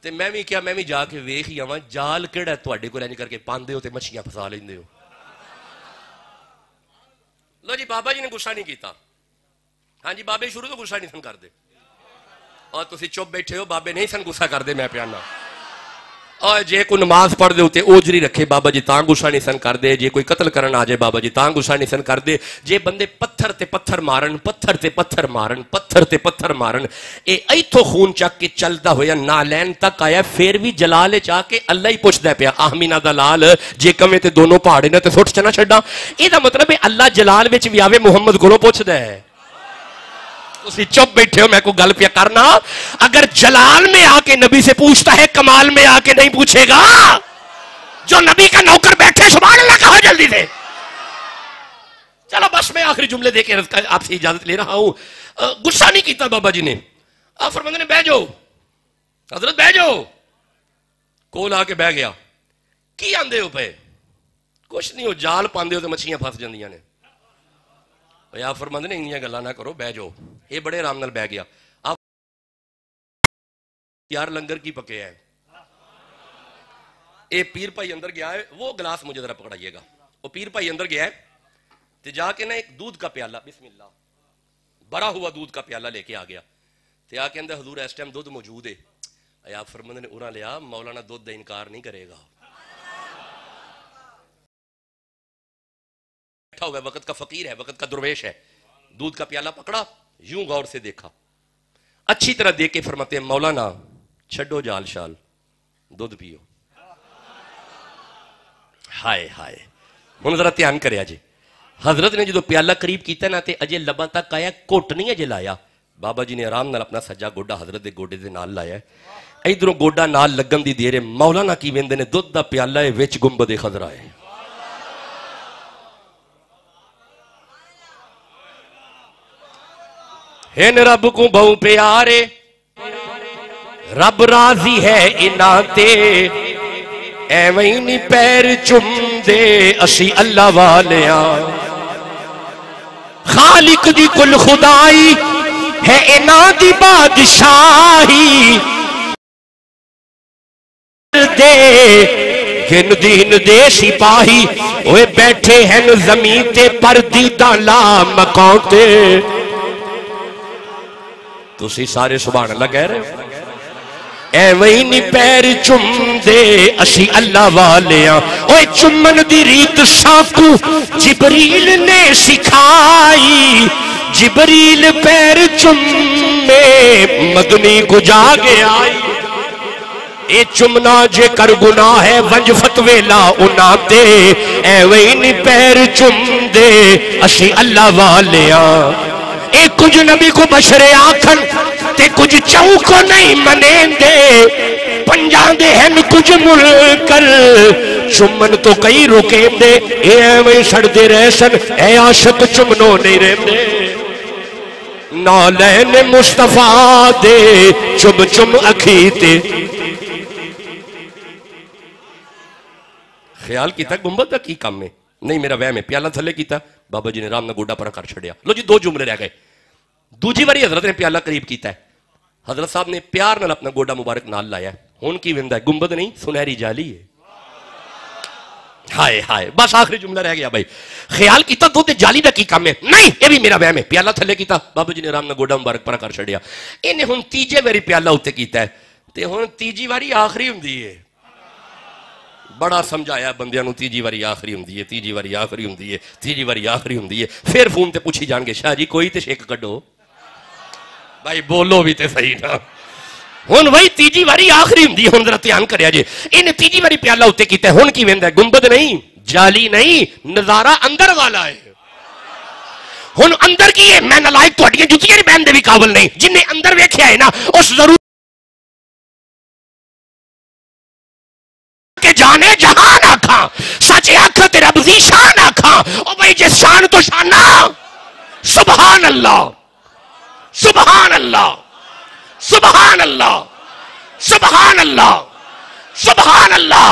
[SPEAKER 3] تے میں بھی کیا، میں بھی جا کے ویکھ ہی آواں جال کیڑا تواڈے کول انج کر کے پاندے ہو تے مچھیاں پھسا لیندے ہو۔ لو جی بابا جی نے غصہ نہیں کیتا، ہاں جی بابے شروع تو غصہ نہیں سن کردے، اور تسی چپ بیٹھے ہو، بابے نہیں سن غصہ کردے، میں پیانا۔ اور جے کوئی نماز پڑھ دے ہوتے اوجری رکھے بابا جی تاں غصہ نہیں سن کر دے، جے کوئی قتل کرن آ جائے بابا جی تاں غصہ نہیں سن کر دے، جے بندے پتھر تے پتھر مارن، پتھر تے پتھر مارن، پتھر تے پتھر مارن، اے ایتھو خون چک کے چلدا ہویا نالین تک آیا، پھر بھی جلال چاہ کے اللہ ہی پوچھدا پیا آمینہ دا لال جے کمے تے دونوں پہاڑے نے تے سٹ چنا چھڈا۔ اے دا مطلب ہے اللہ جلال وچ وی آوے محمد کولوں پوچھدا ہے۔ تسی چپ بیٹھے ہو، میں کو گل پیا کرنا، اگر جلال میں آ کے نبی سے پوچھتا ہے کمال میں آ کے نہیں پوچھے گا؟ جو نبی کا نوکر بیٹھے سبحان اللہ کہا جلدی سے۔ چلو بس میں آخری جملے دے کے آپ سے اجازت لے رہا ہوں۔ غصہ نہیں کیتا بابا جی نے، آپ فرماندے نے بہ جاؤ حضرت بہ جاؤ، کول آ کے بہ گیا۔ کی آندے ہو پے؟ کچھ نہیں ہو، جال پاندے ہو تو مچھیاں پھس جاندیاں نے۔ آپ فرماندے نے انہیاں گلاں نہ کرو، بہ جاؤ۔ یہ بڑے آرام نال بہ گیا۔ آپ یار لنگر کی پکے ہے، اے پیر بھائی اندر گیا ہے، وہ گلاس مجھے ذرا پکڑائیے گا۔ وہ پیر بھائی اندر گیا ہے تے جا کے نا ایک دودھ کا پیالہ، بسم اللہ، بھرا ہوا دودھ کا پیالہ لے کے آ گیا تے آ کے اندر حضور اس ٹائم دودھ موجود ہے۔ آپ فرماندے نے اُرا لیا، مولانا دودھ دا انکار نہیں کرے گا۔ بیٹھا ہوا ہے، وقت کا فقیر ہے، وقت کا درویش ہے، دودھ کا پیالہ پکڑا، یوں غور سے دیکھا، اچھی طرح دیکھ کے فرماتے ہیں مولانا چھڈو جال شال، دودھ پیو۔ ہائے ہائے، ہن ذرا دھیان کریا جی، حضرت نے جدو پیالہ قریب کیتا نا تے اجے لباں تک آیا، گھٹ نہیں اجے لایا، بابا جی نے آرام نال اپنا سجا گوڈا حضرت دے گوڈے دے نال لایا ہے، ادھروں گوڈا نال لگن دی دیر ہے، مولانا کی ویندے نے دودھ دا پیالہ ہے وچ گنبد خضرا ہے۔ ہن رب کو بہو پیارے، رب راضی ہے انہاں تے، ایویں نہیں پیر چم دے اسی اللہ والیاں، خالق دی کل خدائی ہے انہاں دی بادشاہی، دے گن دین دے سپاہی، اوے بیٹھے ہیں زمین تے پردیدہ لا مکان تے۔ تسی سارے سبحان اللہ کہہ رہے ہو؟ ایویں نہیں پیر چم دے اسی اللہ والیاں، اوے چمن دی ریت ساکو جبریل نے سکھائی، جبریل پیر چمے مدنی کو جاگے آئی، اے چمنا جے کر گناہ ہے ونج فتوے لا انا تے، ایویں نہیں پیر چم دے اسی اللہ والیاں، اے کچھ نبی کو بشرے آکھن تے کچھ چاہوں کو نہیں منین دے، پنجان دے ہیں کچھ ملکر چمن تو کئی رکیں دے، اے ایویں سڑ دے رہسن اے عاشق چمنوں نہیں رہم دے، نالین مصطفیٰ دے چم چم اکھیتے۔ خیال کیتا گنبد دا کی کام میں نہیں، میرا وہم ہے، پیالہ تھلے کیتا، بابا جی نے رام نہ گوڑا پر کر چھڑیا۔ لو جی دو جملے رہ گئے، دوجی باری حضرت نے پیالہ قریب کیتا ہے، حضرت صاحب نے پیار نال اپنا گوڑا مبارک نال لایا ہے، ہون کی وندہ ہے گنبد نہیں سنہری جالی ہے۔ ہائے ہائے، بس آخری جملہ رہ گیا بھائی، خیال کیتا دو تے جالی دا کی کام ہے نہیں، یہ بھی میرا وہم ہے، پیالہ تھلے کیتا، بابا جی نے رام نہ گوڑا مبارک پر کر چھڑیا، انہیں ہن تیجے واری پیالہ ہوتے کیتا ہے تے ہن تیجی واری آخری ہوندی ہے، بڑا سمجھایا بندیاں نو تیجی واری آخری ہوندی ہے، تیجی واری آخری ہوندی ہے، تیجی واری آخری ہوندی ہے، پھر فون تے پوچھی جان گے شاہ جی کوئی تے شک کڈو، بھائی بولو بھی تے صحیح نا۔ ہن وہی تیجی واری آخری ہوندی ہے، ہن ذرا دھیان کریا جی، انہیں تیجی واری پیالہ ہوتے کیتا ہے، ہن کی ویندا ہے، گنبد نہیں، جالی نہیں، نظارہ اندر والا ہے۔ ہن اندر کی ہے، میں نالائق تہاڈیاں جُتیاں نہیں پہن دے بھی قابل نہیں، جن نے اندر ویکھیا ہے نا اس ضرور کہ جانے جہان آکھاں، سچ آکھاں تے رب دی شان آکھاں، او بھائی جس شان تو شانہ، سبحان اللہ، سبحان اللہ، سبحان اللہ، سبحان اللہ، سبحان اللہ،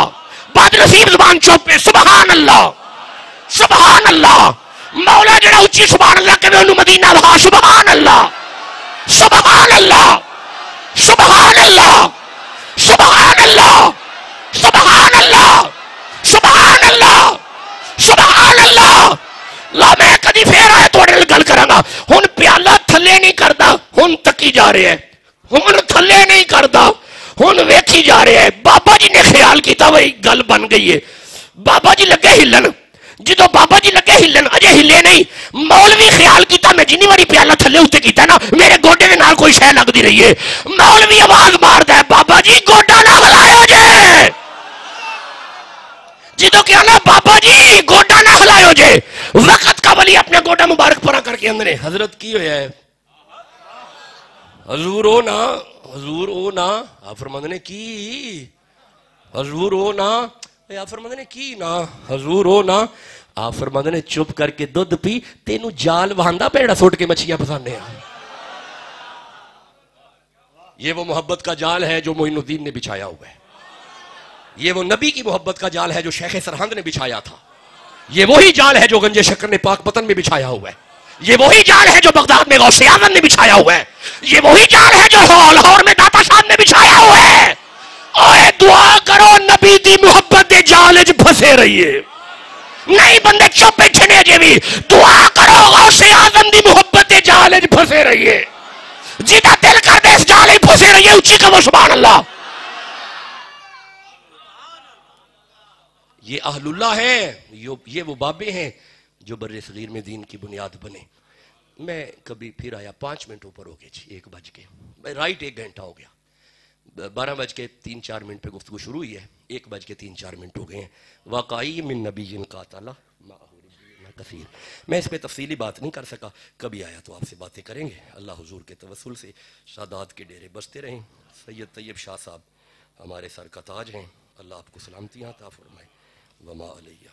[SPEAKER 3] بد نصیب زبان چوپے، سبحان اللہ، سبحان اللہ، مولا جڑا اچھی سبحان اللہ کہ انہوں مدینہ بہا، سبحان اللہ، سبحان اللہ، سبحان اللہ، سبحان اللہ، سبحان اللہ، سبحان اللہ، سبحان اللہ۔ لا میں کدی پھر آئے توڑے گل کرانگا، ہن پیالہ تھلے نہیں کردا، ہن تکی جا رہے ہیں، ہن تھلے نہیں کردا، ہن ویکھی جا رہے ہیں۔ بابا جی نے خیال کیتا وہی گل بن گئی ہے، بابا جی لگے ہلن، جدو بابا جی لگے ہلن اجے ہلے نہیں، مولوی خیال کیتا میں جنی واری پیالہ تھلے ہوتے کیتا ہے نا میرے گوڈے دے نال کوئی شے لگ دی رہی ہے، مولوی آواز ماردا ہے بابا جی گوڈا نہ ہلائیو جے، جدو کیا نا بابا جی گوڈا نہ ہلائیو جے، وقت کا ولی اپنے گوڈا مبارک پرا کر کے اندرے حضرت کی ہویا ہے، حضور او نا، حضور او نا، آپ فرماندے نے کی، حضور او نا، آپ فرماندے نے کی نا، حضور او نا، آپ فرماندے نے چپ کر کے دودھ پی، تینو جال وہاندہ پیڑا سوٹ کے مچھیاں پسانے ہیں۔ یہ وہ محبت کا جال ہے جو معین الدین نے بچھایا ہوا ہے، یہ وہ نبی کی محبت کا جال ہے جو شیخ سرہند نے بچھایا تھا، یہ وہی جال ہے جو گنج شکر نے پاک پتن میں بچھایا ہوا ہے، یہ وہی جال ہے جو بغداد میں غوث اعظم نے بچھایا ہوا ہے، یہ وہی جال ہے جو لاہور میں داتا شاہ نے بچھایا ہوا ہے۔ اوے دعا کرو نبی دی محبت دے جال وچ پھسے رہیے، نہیں بندے چپ بیٹھے نے اجے بھی، دعا کرو غوث اعظم دی محبت دے جال وچ پھسے رہیے، جیتا دل کر دے اس جال وچ پھسے رہیے، اونچی کہو سبحان اللہ۔ یہ اہل اللہ ہیں، یہ وہ بابے ہیں جو بر صغیر میں دین کی بنیاد بنے۔ میں کبھی پھر آیا 5 منٹ اوپر ہو گئے جی، 1 بج کے رائٹ 1 گھنٹہ ہو گیا، 12:03-4 پہ گفتگو شروع ہوئی ہے، 1:03-4 ہو گئے ہیں۔ واقعی من نبی قاتل کثیر، میں اس پہ تفصیلی بات نہیں کر سکا، کبھی آیا تو آپ سے باتیں کریں گے۔ اللہ حضور کے توسل سے سادات کے ڈیرے بستے رہیں۔ سید طیب شاہ صاحب ہمارے سر کا تاج ہیں، اللہ آپ کو سلامتیاں عطا فرمائے۔ وما علیہ